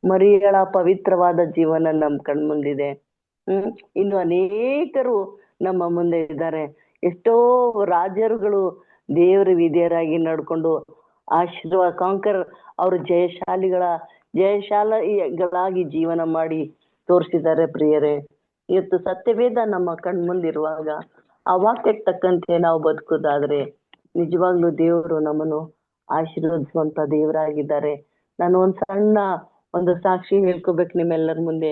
ಮರಿಯಳ ಪವಿತ್ರವಾದ ಜೀವನ ನಮ್ ಕಣ್ಮುಂದಿದೆ. ಇನ್ನು ಅನೇಕರು ನಮ್ಮ ಮುಂದೆ ಇದ್ದಾರೆ. ಎಷ್ಟೋ ರಾಜರುಗಳು ದೇವರ ವಿಧೇಯರಾಗಿ ನಡ್ಕೊಂಡು ಕಾಂಕರ್ ಅವರು ಜಯಶಾಲಿಗಳಾಗಿ ಜೀವನ ಮಾಡಿ ತೋರಿಸಿದ್ದಾರೆ. ಪ್ರಿಯರೇ, ಇವತ್ತು ಸತ್ಯವೇದ ನಮ್ಮ ಕಣ್ಮುಂದಿರುವಾಗ ಆ ವಾಕ್ಯಕ್ಕೆ ತಕ್ಕಂತೆ ನಾವು ಬದುಕುದಾದ್ರೆ ನಿಜವಾಗ್ಲೂ ದೇವರು ನಮ್ಮನ್ನು ಆಶೀರ್ವದಿಸುವಂತ ದೇವರಾಗಿದ್ದಾರೆ. ನಾನು ಒಂದು ಸಾಕ್ಷಿ ಹೇಳ್ಕೋಬೇಕು ನಿಮ್ಮೆಲ್ಲರ ಮುಂದೆ.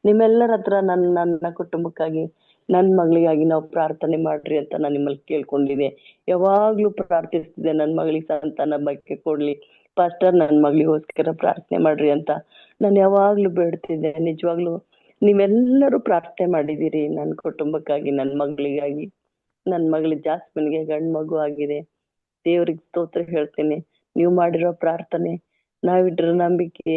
ನಿಮ್ಮೆಲ್ಲರ ಹತ್ರ ನನ್ನ ಕುಟುಂಬಕ್ಕಾಗಿ ನನ್ನ ಮಗಳಿಗಾಗಿ ನಾವು ಪ್ರಾರ್ಥನೆ ಮಾಡ್ರಿ ಅಂತ ನಾನು ನಿಮ್ಮಲ್ಲಿ ಕೇಳ್ಕೊಂಡಿದ್ದೆ. ಯಾವಾಗ್ಲೂ ಪ್ರಾರ್ಥಿಸ್ತಿದ್ದೆ, ನನ್ನ ಮಗಳಿಗೆ ಸಂತಾನ ಭಾಗ್ಯ ಕೊಡ್ಲಿ ಪಾಸ್ಟರ್, ನನ್ನ ಮಗಳಿಗೋಸ್ಕರ ಪ್ರಾರ್ಥನೆ ಮಾಡ್ರಿ ಅಂತ ನಾನು ಯಾವಾಗ್ಲೂ ಬೇಡ್ತಿದ್ದೆ. ನಿಜವಾಗ್ಲೂ ನೀವೆಲ್ಲರೂ ಪ್ರಾರ್ಥನೆ ಮಾಡಿದೀರಿ ನನ್ನ ಕುಟುಂಬಕ್ಕಾಗಿ, ನನ್ನ ಮಗಳಿಗಾಗಿ. ನನ್ನ ಮಗಳು ಜಾಸ್ಮಿನ್ಗೆ ಗಂಡು ಮಗು ಆಗಿದೆ. ದೇವ್ರಿಗೆ ಸ್ತೋತ್ರ ಹೇಳ್ತೀನಿ. ನೀವು ಮಾಡಿರೋ ಪ್ರಾರ್ಥನೆ, ನಾವಿಟ್ಟಿರೋ ನಂಬಿಕೆ,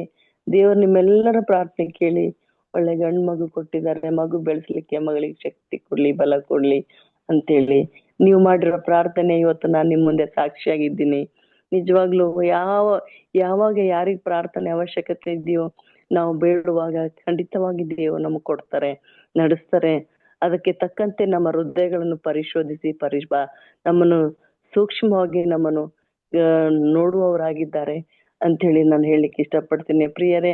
ದೇವ್ರು ನಿಮ್ಮೆಲ್ಲರ ಪ್ರಾರ್ಥನೆ ಕೇಳಿ ಒಳ್ಳೆ ಗಂಡು ಮಗು ಕೊಟ್ಟಿದ್ದಾರೆ. ಮಗು ಬೆಳೆಸ್ಲಿಕ್ಕೆ ಮಗಳಿಗೆ ಶಕ್ತಿ ಕೊಡ್ಲಿ, ಬಲ ಕೊಡ್ಲಿ ಅಂತೇಳಿ ನೀವು ಮಾಡಿರೋ ಪ್ರಾರ್ಥನೆ ಇವತ್ತು ನಾನು ನಿಮ್ ಮುಂದೆ ಸಾಕ್ಷಿಯಾಗಿದ್ದೀನಿ. ನಿಜವಾಗ್ಲೂ ಯಾವಾಗ ಯಾರಿಗ್ ಪ್ರಾರ್ಥನೆ ಅವಶ್ಯಕತೆ ಇದೆಯೋ ನಾವು ಬೇಡುವಾಗ ಖಂಡಿತವಾಗಿ ದೇವರು ನಮಗ್ ಕೊಡ್ತಾರೆ, ನಡೆಸ್ತಾರೆ. ಅದಕ್ಕೆ ತಕ್ಕಂತೆ ನಮ್ಮ ಹೃದಯಗಳನ್ನು ಪರಿಶೋಧಿಸಿ ನಮ್ಮನ್ನು ಸೂಕ್ಷ್ಮವಾಗಿ ನಮ್ಮನ್ನು ನೋಡುವವರಾಗಿದ್ದಾರೆ ಅಂತ ಹೇಳಿ ನಾನು ಹೇಳಲಿಕ್ಕೆ ಇಷ್ಟಪಡ್ತೀನಿ. ಪ್ರಿಯರೇ,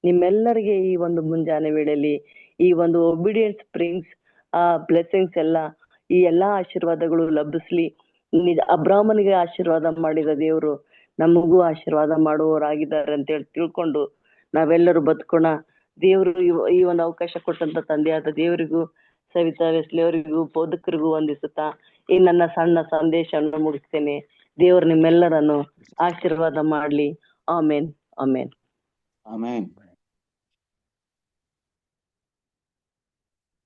ನಿಮ್ಮೆಲ್ಲರಿಗೆ ಈ ಒಂದು ಮುಂಜಾನೆ ವೇಳೆಯಲ್ಲಿ ಈ ಒಂದು ಒಬಿಡಿಯನ್ಸ್ ಬ್ರಿಂಗ್ಸ್ ಬ್ಲೆಸ್ಸಿಂಗ್ಸ್ ಎಲ್ಲ, ಈ ಎಲ್ಲಾ ಆಶೀರ್ವಾದಗಳು ಲಭಿಸ್ಲಿ. ಅಬ್ರಾಹ್ಮನಿಗೆ ಆಶೀರ್ವಾದ ಮಾಡಿದ ದೇವರು ನಮಗೂ ಆಶೀರ್ವಾದ ಮಾಡುವವರಾಗಿದ್ದಾರೆ ಅಂತ ಹೇಳಿ ತಿಳ್ಕೊಂಡು ನಾವೆಲ್ಲರೂ ಬದುಕೋಣ. ದೇವರು ಈ ಒಂದು ಅವಕಾಶ ಕೊಟ್ಟಂತ ತಂದೆಯಾದ ದೇವರಿಗೂ, ಸವಿತಾ ವೆಸ್ಲಿ ಅವರಿಗೂ, ಬೋಧಕರಿಗೂ ವಂದಿಸುತ್ತಾ ಈ ನನ್ನ ಸಣ್ಣ ಸಂದೇಶವನ್ನು ಮುಗಿಸ್ತೇನೆ. ದೇವರು ನಿಮ್ಮೆಲ್ಲರನ್ನು ಆಶೀರ್ವಾದ ಮಾಡ್ಲಿ. ಆಮೇನ್, ಆಮೇನ್, ಆಮೇನ್.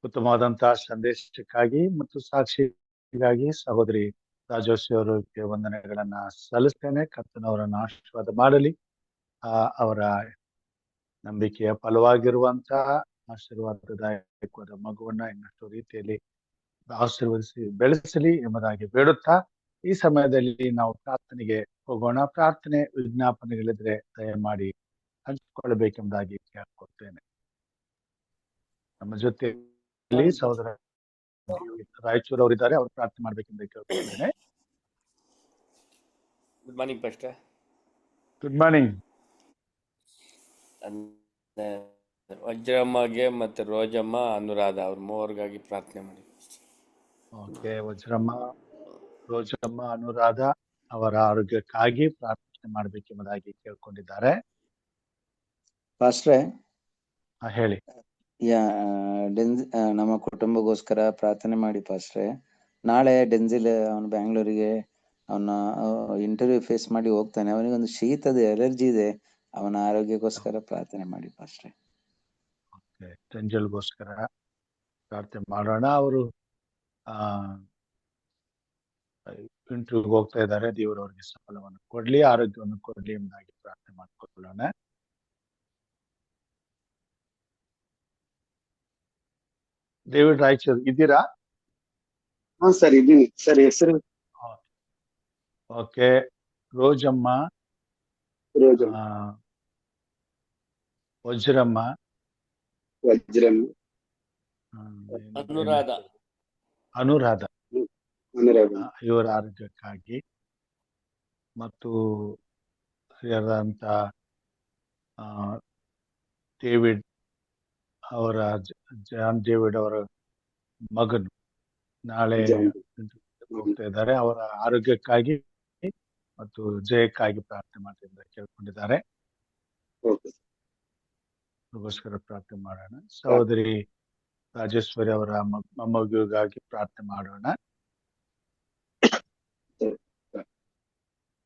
ಉತ್ತಮವಾದಂತಹ ಸಂದೇಶಕ್ಕಾಗಿ ಮತ್ತು ಸಾಕ್ಷಿಗಾಗಿ ಸಹೋದರಿ ರಾಜೋಶಿ ಅವರಿಗೆ ವಂದನೆಗಳನ್ನ ಸಲ್ಲಿಸ್ತೇನೆ. ಕರ್ತನವರನ್ನು ಆಶೀರ್ವಾದ ಮಾಡಲಿ. ಅವರ ನಂಬಿಕೆಯ ಫಲವಾಗಿರುವಂತಹ ಆಶೀರ್ವಾದದಾಯಕವಾದ ಮಗುವನ್ನ ಇನ್ನಷ್ಟು ರೀತಿಯಲ್ಲಿ ಆಶೀರ್ವದಿಸಿ ಬೆಳೆಸಲಿ ಎಂಬುದಾಗಿ ಬೇಡುತ್ತಾ ಈ ಸಮಯದಲ್ಲಿ ನಾವು ಪ್ರಾರ್ಥನೆಗೆ ಹೋಗೋಣ. ಪ್ರಾರ್ಥನೆ ವಿಜ್ಞಾಪನೆಗಳಿದ್ರೆ ದಯಮಾಡಿ ಹಂಚಿಕೊಳ್ಳಬೇಕೆಂಬುದಾಗಿ ಕೇಳ್ಕೊಳ್ತೇನೆ. ನಮ್ಮ ಜೊತೆಯಲ್ಲಿ ಸಹೋದರ ರಾಯಚೂರು ಅವರಿದ್ದಾರೆ, ಅವರು ಪ್ರಾರ್ಥನೆ ಮಾಡ್ಬೇಕೆಂದು ಕೇಳ್ಕೊಳ್ತೇನೆ. Good morning pastor. Good morning. ವಜ್ರಮ್ಮಗೆ ಮತ್ತೆ ರೋಜಮ್ಮ, ಅನುರಾಧ ಅವ್ರ ಮೂವರಿಗಾಗಿ ಪ್ರಾರ್ಥನೆ ಮಾಡಿ. ಓಕೆ, ವಜ್ರಮ್ಮ, ರೋಜಮ್ಮ, ಅನುರಾಧ ಅವರ ಆರೋಗ್ಯಕ್ಕಾಗಿ ಪ್ರಾರ್ಥನೆ ಮಾಡ್ಬೇಕೆಂಬುದಾಗಿ ಕೇಳ್ಕೊಂಡಿದ್ದಾರೆ. ಪಾಸ್ಟ್ರೆ, ಹೇಳಿ. ನಮ್ಮ ಕುಟುಂಬಗೋಸ್ಕರ ಪ್ರಾರ್ಥನೆ ಮಾಡಿ ಪಾಸ್ಟ್ರೆ. ನಾಳೆ ಡೆನ್ಸಿಲ್ ಅವನು ಬ್ಯಾಂಗ್ಳೂರಿಗೆ ಅವನ ಇಂಟರ್ವ್ಯೂ ಫೇಸ್ ಮಾಡಿ ಹೋಗ್ತಾನೆ. ಅವನಿಗೊಂದು ಶೀತದ ಅಲರ್ಜಿ ಇದೆ. ಅವನ ಆರೋಗ್ಯಕ್ಕೋಸ್ಕರ ಪ್ರಾರ್ಥನೆ ಮಾಡಿ ಪಾಸ್ಟ್ರೆ. ಡೆನ್ಸಿಲ್ಗೋಸ್ಕರ ಪ್ರಾರ್ಥನೆ ಮಾಡೋಣ. ಅವರು ಇಂಟರ್ವ್ಯೂಗೆ ಹೋಗ್ತಾ ಇದ್ದಾರೆ. ದೇವರು ಅವರಿಗೆ ಸಫಲವನ್ನು ಕೊಡ್ಲಿ, ಆರೋಗ್ಯವನ್ನು ಕೊಡ್ಲಿ ಎಂಬುದಾಗಿ ಪ್ರಾರ್ಥನೆ ಮಾಡಿಕೊಳ್ಳೋಣ. ಡೇವಿಡ್ ರಾಯಚೂರ್ ಇದ್ದೀರಾ? ಸರ್ ಇದ್ದೀನಿ ಸರ್. ಹೆಸರು ಓಕೆ. ರೋಜಮ್ಮ, ವಜ್ರಮ್ಮ, ಅನುರಾಧ ಇವರ ಆರೋಗ್ಯಕ್ಕಾಗಿ ಮತ್ತು ಹಿರಿಯರಾದಂತ ಡೇವಿಡ್ ಅವರ ಜಾನ್ ಡೇವಿಡ್ ಅವರ ಮಗನು ನಾಳೆ ಹೋಗ್ತಾ ಇದ್ದಾರೆ. ಅವರ ಆರೋಗ್ಯಕ್ಕಾಗಿ ಮತ್ತು ಜಯಕ್ಕಾಗಿ ಪ್ರಾರ್ಥನೆ ಮಾಡ್ತಿದ್ದಾರೆ ಕೇಳ್ಕೊಂಡಿದ್ದಾರೆ. ಅದಕ್ಕೋಸ್ಕರ ಪ್ರಾರ್ಥನೆ ಮಾಡೋಣ. ಸಹೋದರಿ ರಾಜೇಶ್ವರಿ ಅವರ ಮೊಮ್ಮಗುಗಾಗಿ ಪ್ರಾರ್ಥನೆ ಮಾಡೋಣ.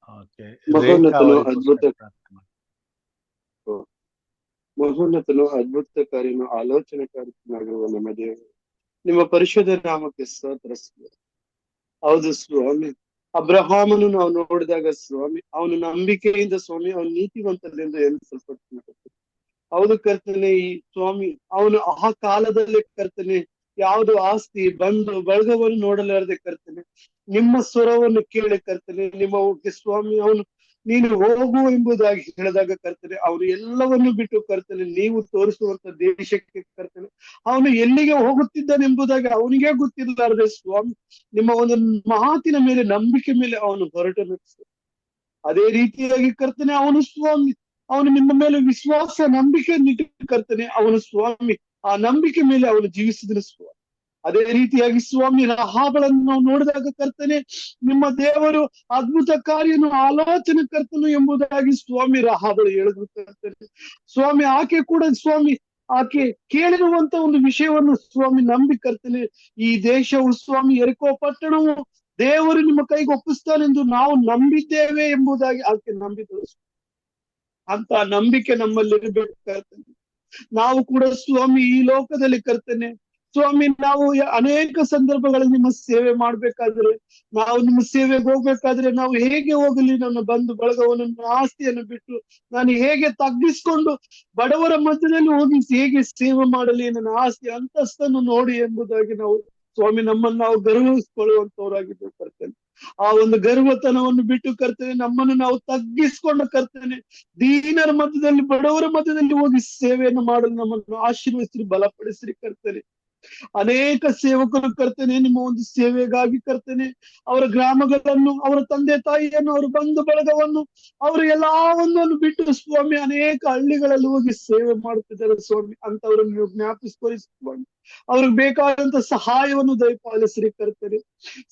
ಓಕೆ, ರೇಖಾ ಮಹೋನ್ನತನು ಅವರಿಗೋಸ್ಕರ ಪ್ರಾರ್ಥನೆ ಮಾಡಿ. ಮಹೋನ್ನತನು ಅದ್ಭುತಕಾರಿಯೂ ಆಲೋಚನೆಕಾರಿಯಾಗಿರುವ ನಮ್ಮ ದೇವರು, ನಿಮ್ಮ ಪರಿಶುದ್ಧ ನಾಮಕ್ಕೆ ಸ್ತೋತ್ರ ಸ್ವಾಮಿ. ಹೌದು ಸ್ವಾಮಿ, ಅಬ್ರಹಾಮನು ನಾವು ನೋಡಿದಾಗ ಸ್ವಾಮಿ, ಅವನು ನಂಬಿಕೆಯಿಂದ ಸ್ವಾಮಿ ಅವನು ನೀತಿವಂತನೆಂದು ಎಣಿಸಲ್ಪಟ್ಟು. ಹೌದು ಕರ್ತನೆ, ಈ ಸ್ವಾಮಿ ಅವನು ಆ ಕಾಲದಲ್ಲೇ ಕರ್ತನೆ ಯಾವುದು ಆಸ್ತಿ ಬಂಧು ಬಳಗವನ್ನು ನೋಡಲಾರದೆ ಕರ್ತನೆ ನಿಮ್ಮ ಸ್ವರವನ್ನು ಕೇಳಿ ಕರ್ತನೆ ನಿಮ್ಮ ಸ್ವಾಮಿ ಅವನು ನೀನು ಹೋಗು ಎಂಬುದಾಗಿ ಹೇಳಿದಾಗ ಕರ್ತನೆ ಅವನು ಎಲ್ಲವನ್ನು ಬಿಟ್ಟು ಕರ್ತನೆ ನೀವು ತೋರಿಸುವಂತ ದೇಶಕ್ಕೆ ಕರ್ತನೆ ಅವನು ಎಲ್ಲಿಗೆ ಹೋಗುತ್ತಿದ್ದಾನೆಂಬುದಾಗಿ ಅವನಿಗೆ ಗೊತ್ತಿರಲಾರದೆ ಸ್ವಾಮಿ ನಿಮ್ಮ ಒಂದು ಮಾತಿನ ಮೇಲೆ ನಂಬಿಕೆ ಮೇಲೆ ಅವನು ಹೊರಟನು. ಅದೇ ರೀತಿಯಾಗಿ ಕರ್ತನೆ ಅವನು ಸ್ವಾಮಿ ಅವನು ನಿಮ್ಮ ಮೇಲೆ ವಿಶ್ವಾಸ ನಂಬಿಕೆ ನಿಟ್ಟು ಕರ್ತನೆ ಅವನು ಸ್ವಾಮಿ ಆ ನಂಬಿಕೆ ಮೇಲೆ ಅವನು ಜೀವಿಸಿದನು ಸ್ವಾಮಿ. ಅದೇ ರೀತಿಯಾಗಿ ಸ್ವಾಮಿ ರಹಾಬಳನ್ನು ನಾವು ನೋಡಿದಾಗ ಕರ್ತನೆ ನಿಮ್ಮ ದೇವರು ಅದ್ಭುತ ಕಾರ್ಯನು ಆಲೋಚನೆ ಕರ್ತನು ಎಂಬುದಾಗಿ ಸ್ವಾಮಿ ರಹಾಬಳು ಹೇಳಿದ್ರು ಕರ್ತನೆ. ಸ್ವಾಮಿ ಆಕೆ ಕೂಡ ಸ್ವಾಮಿ ಆಕೆ ಕೇಳಿರುವಂತ ಒಂದು ವಿಷಯವನ್ನು ಸ್ವಾಮಿ ನಂಬಿ ಕರ್ತನೆ ಈ ದೇಶವು ಸ್ವಾಮಿ ಎರಿಕೋ ಪಟ್ಟಣವು ದೇವರು ನಿಮ್ಮ ಕೈಗೆ ಒಪ್ಪಿಸ್ತಾನೆಂದು ನಾವು ನಂಬಿದ್ದೇವೆ ಎಂಬುದಾಗಿ ಆಕೆ ನಂಬಿದಳು. ಅಂತ ನಂಬಿಕೆ ನಮ್ಮಲ್ಲಿ ಇರಬೇಕು ಕರ್ತನೆ. ನಾವು ಕೂಡ ಸ್ವಾಮಿ ಈ ಲೋಕದಲ್ಲಿ ಕರ್ತನೆ ಸ್ವಾಮಿ ನಾವು ಅನೇಕ ಸಂದರ್ಭಗಳಲ್ಲಿ ನಿಮ್ಮ ಸೇವೆ ಮಾಡ್ಬೇಕಾದ್ರೆ ನಾವು ನಿಮ್ಮ ಸೇವೆಗೆ ಹೋಗ್ಬೇಕಾದ್ರೆ ನಾವು ಹೇಗೆ ಹೋಗಲಿ ನನ್ನ ಬಂಧು ಬಳಗವನ್ನು ಆಸ್ತಿಯನ್ನು ಬಿಟ್ಟು ನಾನು ಹೇಗೆ ತಗ್ಗಿಸ್ಕೊಂಡು ಬಡವರ ಮಧ್ಯದಲ್ಲಿ ಹೋಗಿ ಹೇಗೆ ಸೇವೆ ಮಾಡಲಿ ನನ್ನ ಆಸ್ತಿ ಅಂತಸ್ತನ್ನು ನೋಡಿ ಎಂಬುದಾಗಿ ನಾವು ಸ್ವಾಮಿ ನಮ್ಮನ್ನು ನಾವು ಗರ್ವಿಸ್ಕೊಳ್ಳುವಂತವರಾಗಿದ್ದು ಕರ್ತೇನೆ. ಆ ಒಂದು ಗರ್ವತನವನ್ನು ಬಿಟ್ಟು ಕರ್ತೇನೆ ನಮ್ಮನ್ನು ನಾವು ತಗ್ಗಿಸ್ಕೊಂಡು ಕರ್ತೇನೆ ದೀನರ ಮಧ್ಯದಲ್ಲಿ ಬಡವರ ಮಧ್ಯದಲ್ಲಿ ಹೋಗಿ ಸೇವೆಯನ್ನು ಮಾಡಲು ನಮ್ಮನ್ನು ಆಶೀರ್ವದಿಸಿ ಬಲಪಡಿಸಿ ಕರ್ತೇನೆ. ಅನೇಕ ಸೇವಕರು ಕರ್ತೇನೆ ನಿಮ್ಮ ಒಂದು ಸೇವೆಗಾಗಿ ಕರ್ತೇನೆ ಅವರ ಗ್ರಾಮಗಳನ್ನು ಅವರ ತಂದೆ ತಾಯಿಯನ್ನು ಅವರ ಬಂಧು ಬಳಗವನ್ನು ಅವರು ಎಲ್ಲಾ ಒಂದನ್ನು ಬಿಟ್ಟು ಸ್ವಾಮಿ ಅನೇಕ ಹಳ್ಳಿಗಳಲ್ಲಿ ಹೋಗಿ ಸೇವೆ ಮಾಡುತ್ತಿದ್ದಾರೆ ಸ್ವಾಮಿ. ಅಂತವರನ್ನು ನೀವು ಜ್ಞಾಪಿಸ್ಕೊಳ್ಳಿ ಸ್ವಾಮಿ. ಅವ್ರಿಗೆ ಬೇಕಾದಂತ ಸಹಾಯವನ್ನು ದಯಪಾಲಿಸ್ರಿ ಕರ್ತೇನೆ.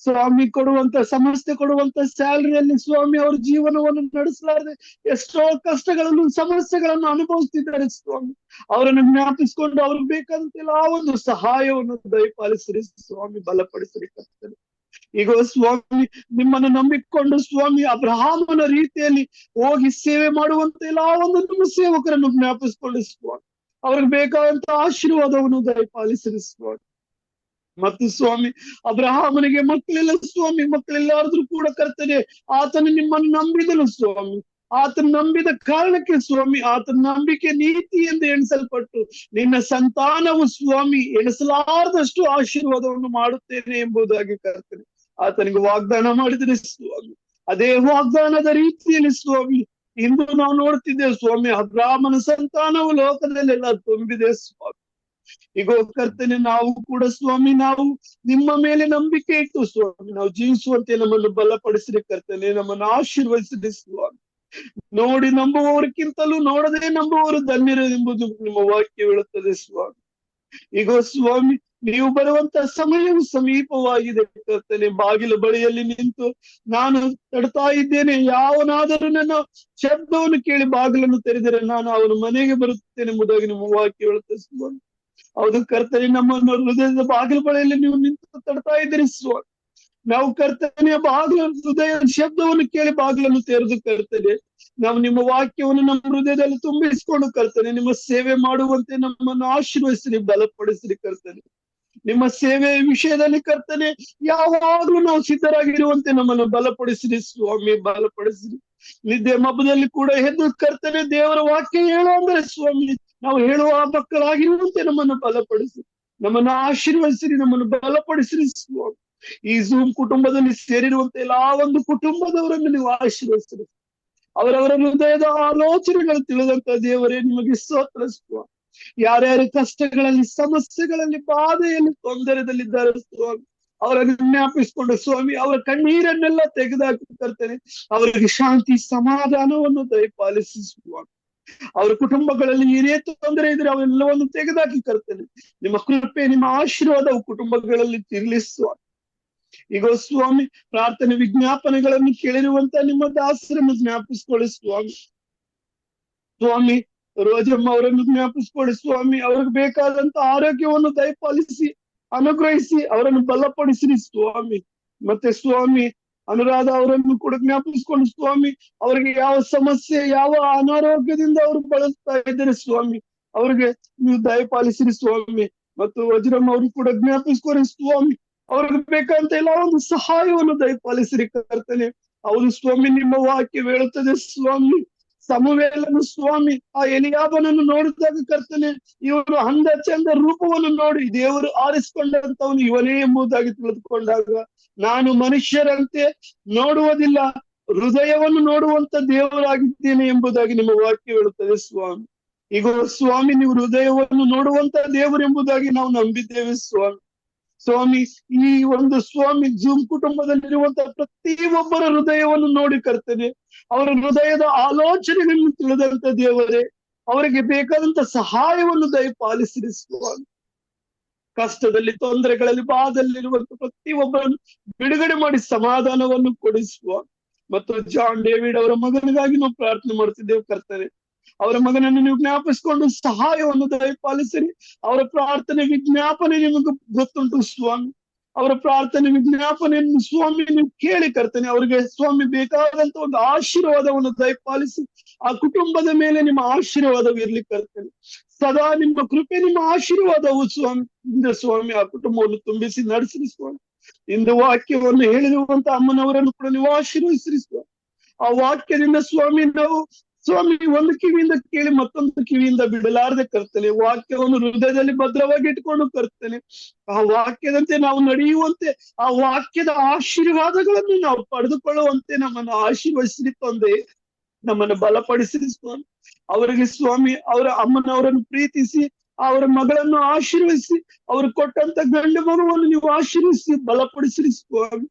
ಸ್ವಾಮಿ ಕೊಡುವಂತ ಸಂಸ್ಥೆ ಕೊಡುವಂತ ಸ್ಯಾಲರಿಯಲ್ಲಿ ಸ್ವಾಮಿ ಅವ್ರ ಜೀವನವನ್ನು ನಡೆಸಲಾರದೆ ಎಷ್ಟೋ ಕಷ್ಟಗಳನ್ನು ಸಮಸ್ಯೆಗಳನ್ನು ಅನುಭವಿಸ್ತಿದ್ದಾರೆ ಸ್ವಾಮಿ. ಅವರನ್ನು ಜ್ಞಾಪಿಸ್ಕೊಂಡು ಅವ್ರಿಗೆ ಬೇಕಾದಂತ ಎಲ್ಲಾ ಒಂದು ಸಹಾಯವನ್ನು ದಯಪಾಲಿಸ್ರಿ ಸ್ವಾಮಿ, ಬಲಪಡಿಸ್ರಿ ಕರ್ತೇನೆ. ಈಗ ಸ್ವಾಮಿ ನಿಮ್ಮನ್ನು ನಂಬಿಕೊಂಡು ಸ್ವಾಮಿ ಅಬ್ರಹಾಮನ ರೀತಿಯಲ್ಲಿ ಹೋಗಿ ಸೇವೆ ಮಾಡುವಂತ ಎಲ್ಲಾ ಒಂದು ನಿಮ್ಮ ಸೇವಕರನ್ನು ಜ್ಞಾಪಿಸ್ಕೊಳ್ಳಿ ಸ್ವಾಮಿ. ಅವ್ರಿಗೆ ಬೇಕಾದಂತ ಆಶೀರ್ವಾದವನ್ನು ದಯಪಾಲಿಸಿರಿ ಸ್ವಾಮಿ. ಮತ್ತು ಸ್ವಾಮಿ ಅಬ್ರಹಾಮನಿಗೆ ಮಕ್ಕಳಿಲ್ಲ ಸ್ವಾಮಿ, ಮಕ್ಕಳಿಲ್ಲಾದ್ರೂ ಕೂಡ ಕರ್ತನೆ ಆತನು ನಿಮ್ಮನ್ನು ನಂಬಿದನು ಸ್ವಾಮಿ. ಆತನ ನಂಬಿದ ಕಾರಣಕ್ಕೆ ಸ್ವಾಮಿ ಆತನ ನಂಬಿಕೆ ನೀತಿ ಎಂದು ಎಣಿಸಲ್ಪಟ್ಟು ನಿನ್ನ ಸಂತಾನವು ಸ್ವಾಮಿ ಎಣಿಸಲಾರದಷ್ಟು ಆಶೀರ್ವಾದವನ್ನು ಮಾಡುತ್ತೇನೆ ಎಂಬುದಾಗಿ ಕರ್ತನೆ ಆತನಿಗೆ ವಾಗ್ದಾನ ಮಾಡಿದರೆ ಸ್ವಾಮಿ. ಅದೇ ವಾಗ್ದಾನದ ರೀತಿಯಲ್ಲಿ ಸ್ವಾಮಿ ಇಂದು ನಾವು ನೋಡ್ತಿದ್ದೇವೆ ಸ್ವಾಮಿ ಅಬ್ರಾಹ್ಮನ ಸಂತಾನವು ಲೋಕದಲ್ಲೆಲ್ಲ ತುಂಬಿದೆ ಸ್ವಾಮಿ. ಈಗ ಕರ್ತನೆ ನಾವು ಕೂಡ ಸ್ವಾಮಿ ನಾವು ನಿಮ್ಮ ಮೇಲೆ ನಂಬಿಕೆ ಇಟ್ಟು ಸ್ವಾಮಿ ನಾವು ಜೀವಿಸುವಂತೆ ನಮ್ಮನ್ನು ಬಲಪಡಿಸಿರಿ ಕರ್ತನೆ, ನಮ್ಮನ್ನು ಆಶೀರ್ವದಿಸಿರಿ ಸ್ವಾಮಿ. ನೋಡಿ ನಂಬುವವರಿಗಿಂತಲೂ ನೋಡದೆ ನಂಬುವವರು ಧನ್ಯರು ಎಂಬುದು ನಿಮ್ಮ ವಾಕ್ಯ ಹೇಳುತ್ತದೆ ಸ್ವಾಮಿ. ಈಗ ಸ್ವಾಮಿ ನೀವು ಬರುವಂತ ಸಮಯವು ಸಮೀಪವಾಗಿದೆ ಕರ್ತನೆ. ಬಾಗಿಲು ಬಳಿಯಲ್ಲಿ ನಿಂತು ನಾನು ತಡ್ತಾ ಇದ್ದೇನೆ, ಯಾವನಾದರೂ ನನ್ನ ಶಬ್ದವನ್ನು ಕೇಳಿ ಬಾಗಿಲನ್ನು ತೆರೆದರೆ ನಾನು ಅವನ ಮನೆಗೆ ಬರುತ್ತೇನೆ ಎಂಬುದಾಗಿ ನಿಮ್ಮ ವಾಕ್ಯ ಹೇಳುತ್ತದೆ ಸ್ವಾಮಿ. ಹೌದು ಕರ್ತನೆ, ನಮ್ಮನ್ನು ಹೃದಯದ ಬಾಗಿಲು ಬಳಿಯಲ್ಲಿ ನೀವು ನಿಂತು ತಡ್ತಾ ಇದ್ದೀರಿ ಸ್ವಾಮಿ. ನಾವು ಕರ್ತನೆಯ ಬಾಗಿಲ ಹೃದಯ ಶಬ್ದವನ್ನು ಕೇಳಿ ಬಾಗಿಲನ್ನು ತೆರೆದು ಕರ್ತನೆ ನಾವು ನಿಮ್ಮ ವಾಕ್ಯವನ್ನು ನಮ್ಮ ಹೃದಯದಲ್ಲಿ ತುಂಬಿಸಿಕೊಂಡು ಕರ್ತನೆ ನಿಮ್ಮ ಸೇವೆ ಮಾಡುವಂತೆ ನಮ್ಮನ್ನು ಆಶೀರ್ವದಿಸಿರಿ, ಬಲಪಡಿಸಿರಿ ಕರ್ತನೆ. ನಿಮ್ಮ ಸೇವೆಯ ವಿಷಯದಲ್ಲಿ ಕರ್ತನೆ ಯಾವಾಗ್ಲೂ ನಾವು ಸಿದ್ಧರಾಗಿರುವಂತೆ ನಮ್ಮನ್ನು ಬಲಪಡಿಸಿರಿ ಸ್ವಾಮಿ, ಬಲಪಡಿಸಿರಿ. ನಿದ್ದೆ ಮಬ್ಬದಲ್ಲಿ ಕೂಡ ಎದ್ದು ಕರ್ತನೆ ದೇವರ ವಾಕ್ಯ ಹೇಳೋ ಅಂದ್ರೆ ಸ್ವಾಮಿ ನಾವು ಹೇಳುವ ಮಕ್ಕಳಾಗಿರುವಂತೆ ನಮ್ಮನ್ನು ಬಲಪಡಿಸಿ, ನಮ್ಮನ್ನು ಆಶೀರ್ವದಿಸಿರಿ, ನಮ್ಮನ್ನು ಬಲಪಡಿಸಿರಿ ಸ್ವಾಮಿ. ಈ ಝೂಮ್ ಕುಟುಂಬದಲ್ಲಿ ಸೇರಿರುವಂತೆ ಎಲ್ಲಾ ಒಂದು ಕುಟುಂಬದವರನ್ನು ನೀವು ಆಶೀರ್ವದಿಸಿರಿ. ಅವರವರ ಹೃದಯದ ಆಲೋಚನೆಗಳು ತಿಳಿದಂತ ದೇವರೇ ನಿಮಗೆ ಸ್ತೋತ್ರ ಸ್ವಾಮಿ. ಯಾರ್ಯಾರ ಕಷ್ಟಗಳಲ್ಲಿ ಸಮಸ್ಯೆಗಳಲ್ಲಿ ಬಾಧೆಯಲ್ಲಿ ತೊಂದರೆದಲ್ಲಿದ್ದಾರೆ ಸ್ವಾಮಿ ಅವರನ್ನು ಜ್ಞಾಪಿಸಿಕೊಂಡು ಸ್ವಾಮಿ ಅವರ ಕಣ್ಣೀರನ್ನೆಲ್ಲ ತೆಗೆದುಹಾಕಿ ತರ್ತೇನೆ. ಅವರಿಗೆ ಶಾಂತಿ ಸಮಾಧಾನವನ್ನು ದಯಪಾಲಿಸಿ ಸ್ವಾಮಿ. ಅವರ ಕುಟುಂಬಗಳಲ್ಲಿ ಏನೇ ತೊಂದರೆ ಇದ್ರೆ ಅವೆಲ್ಲವನ್ನು ತೆಗೆದುಹಾಕಿ ತರ್ತೇನೆ. ನಿಮ್ಮ ಕೃಪೆ ನಿಮ್ಮ ಆಶೀರ್ವಾದವು ಕುಟುಂಬಗಳಲ್ಲಿ ತಿರ್ಲಿ ಸ್ವಾಮಿ. ಈಗ ಸ್ವಾಮಿ ಪ್ರಾರ್ಥನೆ ವಿಜ್ಞಾಪನೆಗಳನ್ನು ಕೇಳಿರುವಂತ ನಿಮ್ಮ ದಾಸರನ್ನು ಜ್ಞಾಪಿಸ್ಕೊಳ್ಳಿ ಸ್ವಾಮಿ. ಸ್ವಾಮಿ ರೋಜಮ್ಮ ಅವರನ್ನು ಜ್ಞಾಪಿಸ್ಕೊಳ್ಳಿ ಸ್ವಾಮಿ. ಅವ್ರಿಗೆ ಬೇಕಾದಂತ ಆರೋಗ್ಯವನ್ನು ದಯಪಾಲಿಸಿ ಅನುಗ್ರಹಿಸಿ ಅವರನ್ನು ಬಲಪಡಿಸಿರಿ ಸ್ವಾಮಿ. ಮತ್ತೆ ಸ್ವಾಮಿ ಅನುರಾಧ ಅವರನ್ನು ಕೂಡ ಜ್ಞಾಪಿಸ್ಕೊಂಡು ಸ್ವಾಮಿ, ಅವರಿಗೆ ಯಾವ ಸಮಸ್ಯೆ, ಯಾವ ಅನಾರೋಗ್ಯದಿಂದ ಅವರು ಬಳಸ್ತಾ ಇದ್ದಾರೆ ಸ್ವಾಮಿ, ಅವ್ರಿಗೆ ನೀವು ದಯಪಾಲಿಸಿರಿ ಸ್ವಾಮಿ. ಮತ್ತು ವಜ್ರಮ್ಮ ಅವ್ರಿಗೆ ಕೂಡ ಜ್ಞಾಪಿಸ್ಕೊರಿ ಸ್ವಾಮಿ, ಅವ್ರಿಗೆ ಬೇಕಂತ ಎಲ್ಲ ಒಂದು ಸಹಾಯವನ್ನು ದಯಪಾಲಿಸಿರಿ ಕರ್ತನೆ. ಹೌದು ಸ್ವಾಮಿ, ನಿಮ್ಮ ವಾಕ್ಯ ಹೇಳುತ್ತದೆ ಸ್ವಾಮಿ, ಸಮುವೇಲನು ಸ್ವಾಮಿ ಆ ಎಲಿಯಾಬನನ್ನು ನೋಡಿದಾಗ ಕರ್ತನೆ, ಇವನು ಅಂದ ಚಂದ ರೂಪವನ್ನು ನೋಡಿ ದೇವರು ಆರಿಸಿಕೊಂಡಂತವನು ಇವನೇ ಎಂಬುದಾಗಿ ತಿಳಿದುಕೊಂಡಾಗ, ನಾನು ಮನುಷ್ಯರಂತೆ ನೋಡುವುದಿಲ್ಲ, ಹೃದಯವನ್ನು ನೋಡುವಂತ ದೇವರಾಗಿದ್ದೇನೆ ಎಂಬುದಾಗಿ ನಿಮ್ಮ ವಾಕ್ಯ ಹೇಳುತ್ತದೆ ಸ್ವಾಮಿ. ಈಗ ಸ್ವಾಮಿ, ನೀವು ಹೃದಯವನ್ನು ನೋಡುವಂತ ದೇವರು ಎಂಬುದಾಗಿ ನಾವು ನಂಬಿದ್ದೇವೆ ಸ್ವಾಮಿ. ಸ್ವಾಮಿ, ಈ ಒಂದು ಸ್ವಾಮಿ ಜೂಮ್ ಕುಟುಂಬದಲ್ಲಿರುವಂತಹ ಪ್ರತಿಯೊಬ್ಬರ ಹೃದಯವನ್ನು ನೋಡಿ ಕರ್ತನೆ, ಅವರ ಹೃದಯದ ಆಲೋಚನೆಗಳನ್ನು ತಿಳಿದಂತ ದೇವರೇ, ಅವರಿಗೆ ಬೇಕಾದಂತ ಸಹಾಯವನ್ನು ದಯಪಾಲಿಸಿರಿ ಸ್ವಾಮಿ. ಕಷ್ಟದಲ್ಲಿ, ತೊಂದರೆಗಳಲ್ಲಿ, ಬಾಧಲ್ಲಿರುವಂತ ಪ್ರತಿಯೊಬ್ಬರನ್ನು ಬಿಡುಗಡೆ ಮಾಡಿ ಸಮಾಧಾನವನ್ನು ಕೊಡಿಸುವ. ಮತ್ತು ಜಾನ್ ಡೇವಿಡ್ ಅವರ ಮಗನಿಗಾಗಿ ನಾವು ಪ್ರಾರ್ಥನೆ ಮಾಡ್ತಿದ್ದೇವೆ ಕರ್ತನೆ. ಅವರ ಮಗನನ್ನು ನೀವು ಜ್ಞಾಪಿಸಿಕೊಂಡು ಸಹಾಯವನ್ನು ದಯಪಾಲಿಸಿರಿ. ಅವರ ಪ್ರಾರ್ಥನೆ ವಿಜ್ಞಾಪನೆ ನಿಮಗೆ ಗೊತ್ತುಂಟು ಸ್ವಾಮಿ. ಅವರ ಪ್ರಾರ್ಥನೆ ವಿಜ್ಞಾಪನೆಯನ್ನು ಸ್ವಾಮಿ ನೀವು ಕೇಳಿ ಕರ್ತನೆ. ಅವರಿಗೆ ಸ್ವಾಮಿ ಬೇಕಾದಂತ ಒಂದು ಆಶೀರ್ವಾದವನ್ನು ದಯಪಾಲಿಸಿ, ಆ ಕುಟುಂಬದ ಮೇಲೆ ನಿಮ್ಮ ಆಶೀರ್ವಾದವಿರ್ಲಿ ಕರ್ತನೆ. ಸದಾ ನಿಮ್ಮ ಕೃಪೆ, ನಿಮ್ಮ ಆಶೀರ್ವಾದವು ಸ್ವಾಮಿ ಇಂದ ಸ್ವಾಮಿ ಆ ಕುಟುಂಬವನ್ನು ತುಂಬಿಸಿ ನಡೆಸಿರಿ ಸ್ವಾಮಿ. ಇಂದು ವಾಕ್ಯವನ್ನು ಹೇಳಿರುವಂತ ಅಮ್ಮನವರನ್ನು ಕೂಡ ನೀವು ಆಶೀರ್ವದಿಸಿರಿ ಸ್ವಾಮಿ. ಆ ವಾಕ್ಯದಿಂದ ಸ್ವಾಮಿ ನಾವು ಸ್ವಾಮಿ ಒಂದು ಕಿವಿಯಿಂದ ಕೇಳಿ ಮತ್ತೊಂದು ಕಿವಿಯಿಂದ ಬಿಡಲಾರದೆ ಕರ್ತನೆ, ವಾಕ್ಯವನ್ನು ಹೃದಯದಲ್ಲಿ ಭದ್ರವಾಗಿ ಇಟ್ಕೊಂಡು ಕರ್ತನೆ, ಆ ವಾಕ್ಯದಂತೆ ನಾವು ನಡೆಯುವಂತೆ, ಆ ವಾಕ್ಯದ ಆಶೀರ್ವಾದಗಳನ್ನು ನಾವು ಪಡೆದುಕೊಳ್ಳುವಂತೆ ನಮ್ಮನ್ನು ಆಶೀರ್ವದಿಸಿರಿ ತಂದೆ. ನಮ್ಮನ್ನು ಬಲಪಡಿಸಿರಿ ಸ್ವಾಮಿ. ಅವರಿಗೆ ಸ್ವಾಮಿ ಅವರ ಅಮ್ಮನವರನ್ನು ಪ್ರೀತಿಸಿ, ಅವರ ಮಗಳನ್ನು ಆಶೀರ್ವದಿಸಿ, ಅವರು ಕೊಟ್ಟಂತ ಗಂಡು ಮಗುವನ್ನು ನೀವು ಆಶೀರ್ವದಿಸಿ ಬಲಪಡಿಸಿರಿ ಸ್ವಾಮಿ.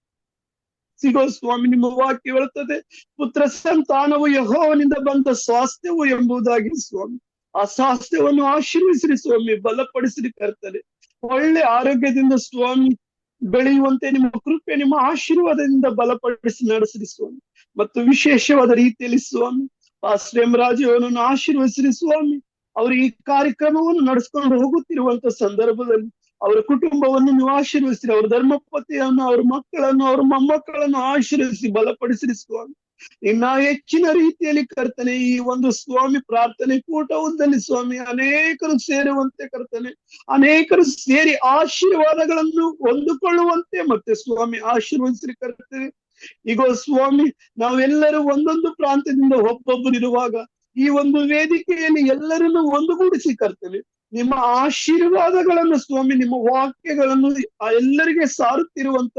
ಸಿಗೋ ಸ್ವಾಮಿ, ನಿಮ್ಮ ವಾಕ್ಯ ಹೇಳುತ್ತದೆ, ಪುತ್ರ ಸಂತಾನವು ಯೆಹೋವನಿಂದ ಬಂದ ಸ್ವಾಸ್ಥ್ಯವು ಎಂಬುದಾಗಿ ಸ್ವಾಮಿ. ಆ ಸ್ವಾಸ್ಥ್ಯವನ್ನು ಆಶೀರ್ವದಿಸಿರಿ ಸ್ವಾಮಿ, ಬಲಪಡಿಸಿರಿ ಕರ್ತನೆ. ಒಳ್ಳೆ ಆರೋಗ್ಯದಿಂದ ಸ್ವಾಮಿ ಬೆಳೆಯುವಂತೆ ನಿಮ್ಮ ಕೃಪೆ, ನಿಮ್ಮ ಆಶೀರ್ವಾದದಿಂದ ಬಲಪಡಿಸಿ ನಡೆಸಿರಿ ಸ್ವಾಮಿ. ಮತ್ತು ವಿಶೇಷವಾದ ರೀತಿಯಲ್ಲಿ ಸ್ವಾಮಿ ಪಾಸ್ಟರ್ ರಾಜವನ್ನು ಆಶೀರ್ವದಿಸಿರಿ ಸ್ವಾಮಿ. ಅವರು ಈ ಕಾರ್ಯಕ್ರಮವನ್ನು ನಡೆಸ್ಕೊಂಡು ಹೋಗುತ್ತಿರುವಂತ ಸಂದರ್ಭದಲ್ಲಿ ಅವರ ಕುಟುಂಬವನ್ನು ನೀವು ಆಶೀರ್ವದಿಸಿರಿ. ಅವರ ಧರ್ಮಪತಿಯನ್ನು, ಅವ್ರ ಮಕ್ಕಳನ್ನು, ಅವ್ರ ಮೊಮ್ಮಕ್ಕಳನ್ನು ಆಶೀರ್ವದಿಸಿ ಬಲಪಡಿಸಿರಿ ಸ್ವಾಮಿ. ಇನ್ನ ಹೆಚ್ಚಿನ ರೀತಿಯಲ್ಲಿ ಕರ್ತನೆ, ಈ ಒಂದು ಸ್ವಾಮಿ ಪ್ರಾರ್ಥನೆ ಕೂಟದಲ್ಲಿ ಸ್ವಾಮಿ ಅನೇಕರು ಸೇರುವಂತೆ ಕರ್ತನೆ, ಅನೇಕರು ಸೇರಿ ಆಶೀರ್ವಾದಗಳನ್ನು ಹೊಂದಿಕೊಳ್ಳುವಂತೆ ಮತ್ತೆ ಸ್ವಾಮಿ ಆಶೀರ್ವದಿಸಿರಿ ಕರ್ತನೆ. ಈಗ ಸ್ವಾಮಿ, ನಾವೆಲ್ಲರೂ ಒಂದೊಂದು ಪ್ರಾಂತ್ಯದಿಂದ ಒಬ್ಬೊಬ್ಬರು ಇರುವಾಗ ಈ ಒಂದು ವೇದಿಕೆಯಲ್ಲಿ ಎಲ್ಲರನ್ನು ಒಂದುಗೂಡಿಸಿ ಕರ್ತನೆ, ನಿಮ್ಮ ಆಶೀರ್ವಾದಗಳನ್ನು ಸ್ವಾಮಿ, ನಿಮ್ಮ ವಾಕ್ಯಗಳನ್ನು ಎಲ್ಲರಿಗೆ ಸಾರುತ್ತಿರುವಂತ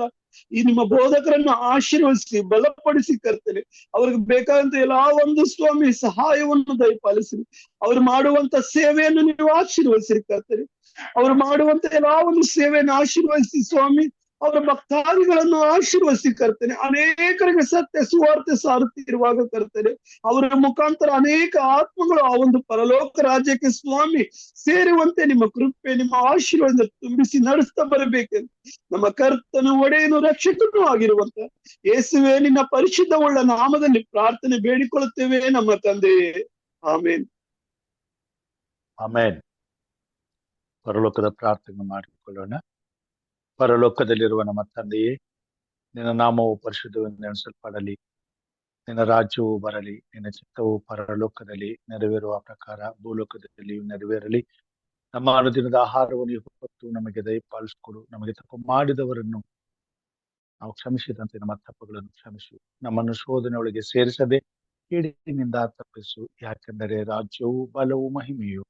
ಈ ನಿಮ್ಮ ಬೋಧಕರನ್ನು ಆಶೀರ್ವದಿಸಿ ಬಲಪಡಿಸಿ ಕರ್ತನೆ. ಅವ್ರಿಗೆ ಬೇಕಾದಂತ ಎಲ್ಲಾ ಒಂದು ಸ್ವಾಮಿ ಸಹಾಯವನ್ನು ದಯಪಾಲಿಸಿರಿ. ಅವ್ರು ಮಾಡುವಂತ ಸೇವೆಯನ್ನು ನೀವು ಆಶೀರ್ವದಿಸಿರಿ ಕರ್ತನೆ. ಅವ್ರು ಮಾಡುವಂತ ಎಲ್ಲಾ ಒಂದು ಸೇವೆಯನ್ನು ಆಶೀರ್ವದಿಸಿ ಸ್ವಾಮಿ. ಅವರ ಭಕ್ತಾದಿಗಳನ್ನು ಆಶೀರ್ವದಿಸಿ ಕರ್ತನೆ. ಅನೇಕರಿಗೆ ಸತ್ಯ ಸುವಾರ್ತೆ ಸಾರುತ್ತಿರುವಾಗ ಕರ್ತನೆ, ಅವರ ಮುಖಾಂತರ ಅನೇಕ ಆತ್ಮಗಳು ಆ ಒಂದು ಪರಲೋಕ ರಾಜ್ಯಕ್ಕೆ ಸ್ವಾಮಿ ಸೇರುವಂತೆ ನಿಮ್ಮ ಕೃಪೆ, ನಿಮ್ಮ ಆಶೀರ್ವಾದ ತುಂಬಿಸಿ ನಡೆಸ್ತಾ ಬರಬೇಕೆಂದು ನಮ್ಮ ಕರ್ತನು, ಒಡೆಯನು, ರಕ್ಷಕನೂ ಆಗಿರುವಂತ ಯೇಸುವೆ ನಿನ್ನ ಪರಿಶುದ್ಧವುಳ್ಳ ನಾಮದಲ್ಲಿ ಪ್ರಾರ್ಥನೆ ಬೇಡಿಕೊಳ್ಳುತ್ತೇವೆ ನಮ್ಮ ತಂದೆಯೇ. ಆಮೇನ್. ಆಮೇನ್. ಪರಲೋಕದ ಪ್ರಾರ್ಥನೆ ಮಾಡಿಕೊಳ್ಳೋಣ. ಪರಲೋಕದಲ್ಲಿರುವ ನಮ್ಮ ತಂದೆಯೇ, ನಿನ್ನ ನಾಮವು ಪರಿಶುದ್ಧವೆಂದು ಎಣಿಸಲ್ಪಡಲಿ, ನಿನ್ನ ರಾಜ್ಯವು ಬರಲಿ, ನಿನ್ನ ಚಿತ್ತವು ಪರಲೋಕದಲ್ಲಿ ನೆರವೇರುವ ಪ್ರಕಾರ ಭೂಲೋಕದಲ್ಲಿಯೂ ನೆರವೇರಲಿ. ನಮ್ಮ ಅನುದಿನದ ಆಹಾರವನ್ನು ಹೊತ್ತು ನಮಗೆ ದಯಪಾಲಿಸಿಕೊಡು. ನಮಗೆ ತಪ್ಪು ಮಾಡಿದವರನ್ನು ನಾವು ಕ್ಷಮಿಸಿದಂತೆ ನಮ್ಮ ತಪ್ಪುಗಳನ್ನು ಕ್ಷಮಿಸು. ನಮ್ಮನ್ನು ಶೋಧನೆಯೊಳಗೆ ಸೇರಿಸದೆ ಕೇಡಿನಿಂದ ತಪ್ಪಿಸು. ಯಾಕೆಂದರೆ ರಾಜ್ಯವು, ಬಲವು, ಮಹಿಮೆಯು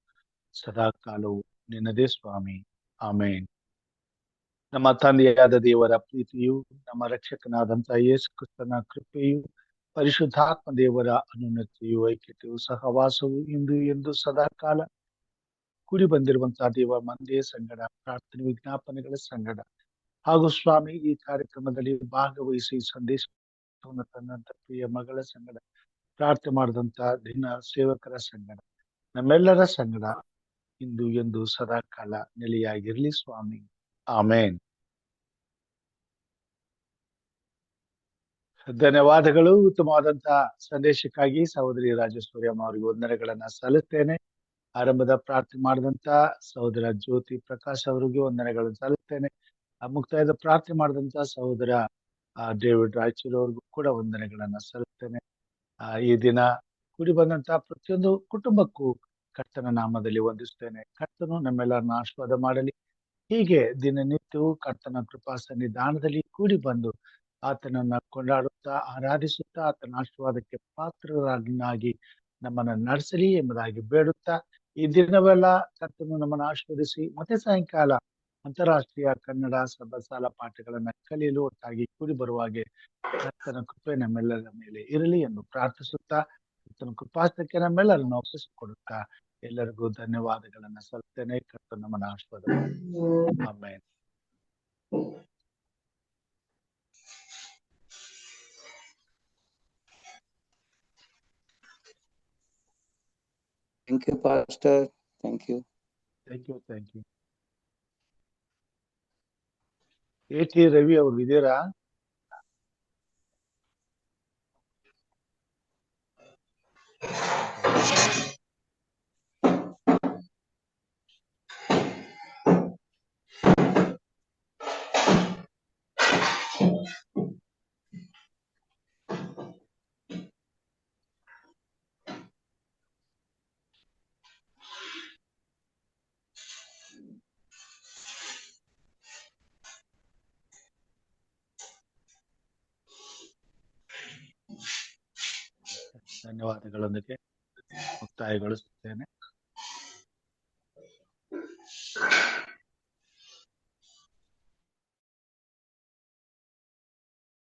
ಸದಾ ಕಾಲವು ನಿನ್ನದೇ ಸ್ವಾಮಿ. ಆಮೇನ್. ನಮ್ಮ ತಂದೆಯಾದ ದೇವರ ಪ್ರೀತಿಯು, ನಮ್ಮ ರಕ್ಷಕನಾದಂತಹ ಯೇಸು ಕ್ರಿಸ್ತನ ಕೃಪೆಯು, ಪರಿಶುದ್ಧಾತ್ಮ ದೇವರ ಅನುನ್ನತಿಯು, ಐಕ್ಯತೆಯು, ಸಹವಾಸವು ಇಂದು ಎಂದು ಸದಾ ಕಾಲ ಕೂಡಿ ಬಂದಿರುವಂತಹ ದೇವ ಮಂದಿಯ ಸಂಗಡ, ಪ್ರಾರ್ಥನೆ ವಿಜ್ಞಾಪನೆಗಳ ಸಂಗಡ ಹಾಗೂ ಸ್ವಾಮಿ ಈ ಕಾರ್ಯಕ್ರಮದಲ್ಲಿ ಭಾಗವಹಿಸಿ ಸಂದೇಶವನ್ನು ತಂದಂತ ಪ್ರಿಯ ಮಗಳ ಸಂಗಡ, ಪ್ರಾರ್ಥನೆ ಮಾಡಿದಂತ ದಿನ ಸೇವಕರ ಸಂಗಡ, ನಮ್ಮೆಲ್ಲರ ಸಂಗಡ ಇಂದು ಎಂದು ಸದಾ ಕಾಲ ನೆಲೆಯಾಗಿರ್ಲಿ ಸ್ವಾಮಿ. ಆಮೇನ್. ಧನ್ಯವಾದಗಳು. ಉತ್ತಮವಾದಂತಹ ಸಂದೇಶಕ್ಕಾಗಿ ಸಹೋದರಿ ರಾಜೇಶ್ವರಿಯಮ್ಮ ಅವರಿಗೆ ವಂದನೆಗಳನ್ನ ಸಲ್ಲಿಸ್ತೇನೆ. ಆರಂಭದ ಪ್ರಾರ್ಥನೆ ಮಾಡಿದಂತ ಸಹೋದರ ಜ್ಯೋತಿ ಪ್ರಕಾಶ್ ಅವರಿಗೆ ವಂದನೆಗಳನ್ನು ಸಲ್ಲಿಸ್ತೇನೆ. ಮುಕ್ತಾಯದ ಪ್ರಾರ್ಥನೆ ಮಾಡಿದಂತ ಸಹೋದರ ಡೇವಿಡ್ ರಾಯಚೂರು ಅವ್ರಿಗೂ ಕೂಡ ವಂದನೆಗಳನ್ನ ಸಲ್ಲಿಸ್ತೇನೆ. ಈ ದಿನ ಕೂಡಿ ಬಂದಂತಹ ಪ್ರತಿಯೊಂದು ಕುಟುಂಬಕ್ಕೂ ಕರ್ತನ ನಾಮದಲ್ಲಿ ವಂದಿಸ್ತೇನೆ. ಕರ್ತನು ನಮ್ಮೆಲ್ಲರನ್ನ ಆಶೀರ್ವಾದ ಮಾಡಲಿ. ಹೀಗೆ ದಿನನಿತ್ಯವೂ ಕರ್ತನ ಕೃಪಾ ಸನ್ನಿಧಾನದಲ್ಲಿ ಕೂಡಿ ಬಂದು ಆತನನ್ನ ಕೊಂಡಾಡುತ್ತಾ ಆರಾಧಿಸುತ್ತಾ ಆತನ ಆಶೀರ್ವಾದಕ್ಕೆ ಪಾತ್ರರಾಗಿ ನಮ್ಮನ್ನ ನಡೆಸಲಿ ಎಂಬುದಾಗಿ ಬೇಡುತ್ತಾ ಈ ದಿನವೆಲ್ಲ ಕರ್ತನು ನಮ್ಮನ್ನು ಆಶೀರ್ವದಿಸಿ ಮತ್ತೆ ಸಾಯಂಕಾಲ ಅಂತಾರಾಷ್ಟ್ರೀಯ ಕನ್ನಡ ಸಭಾ ಪಾಠಗಳನ್ನ ಕಲಿಯಲು ಒಟ್ಟಾಗಿ ಕೂಡಿ ಬರುವಾಗೆ ಕರ್ತನ ಕೃಪೆ ನಮ್ಮೆಲ್ಲರ ಮೇಲೆ ಇರಲಿ ಎಂದು ಪ್ರಾರ್ಥಿಸುತ್ತಾ ಕರ್ತನ ಕೃಪಾಸಕ್ಕೆ ನಮ್ಮೆಲ್ಲರನ್ನು ಒಪ್ಪಿಸಿಕೊಡುತ್ತಾ ಎಲ್ಲರಿಗೂ ಧನ್ಯವಾದಗಳನ್ನ ಸಲ್ತೇನೆ. ಕರ್ತನ ನಮ್ಮನ್ನ ಆಶೀರ್ವಾದ ಮಾಡಲಿ. Amen. Thank you pastor. Thank you. Thank you. A T. Ravi ಅವರು ಇದ್ದೀರಾ? ಧನ್ಯವಾದಗಳೊಂದಿಗೆ ಮುಕ್ತಾಯಗೊಳಿಸುತ್ತೇನೆ.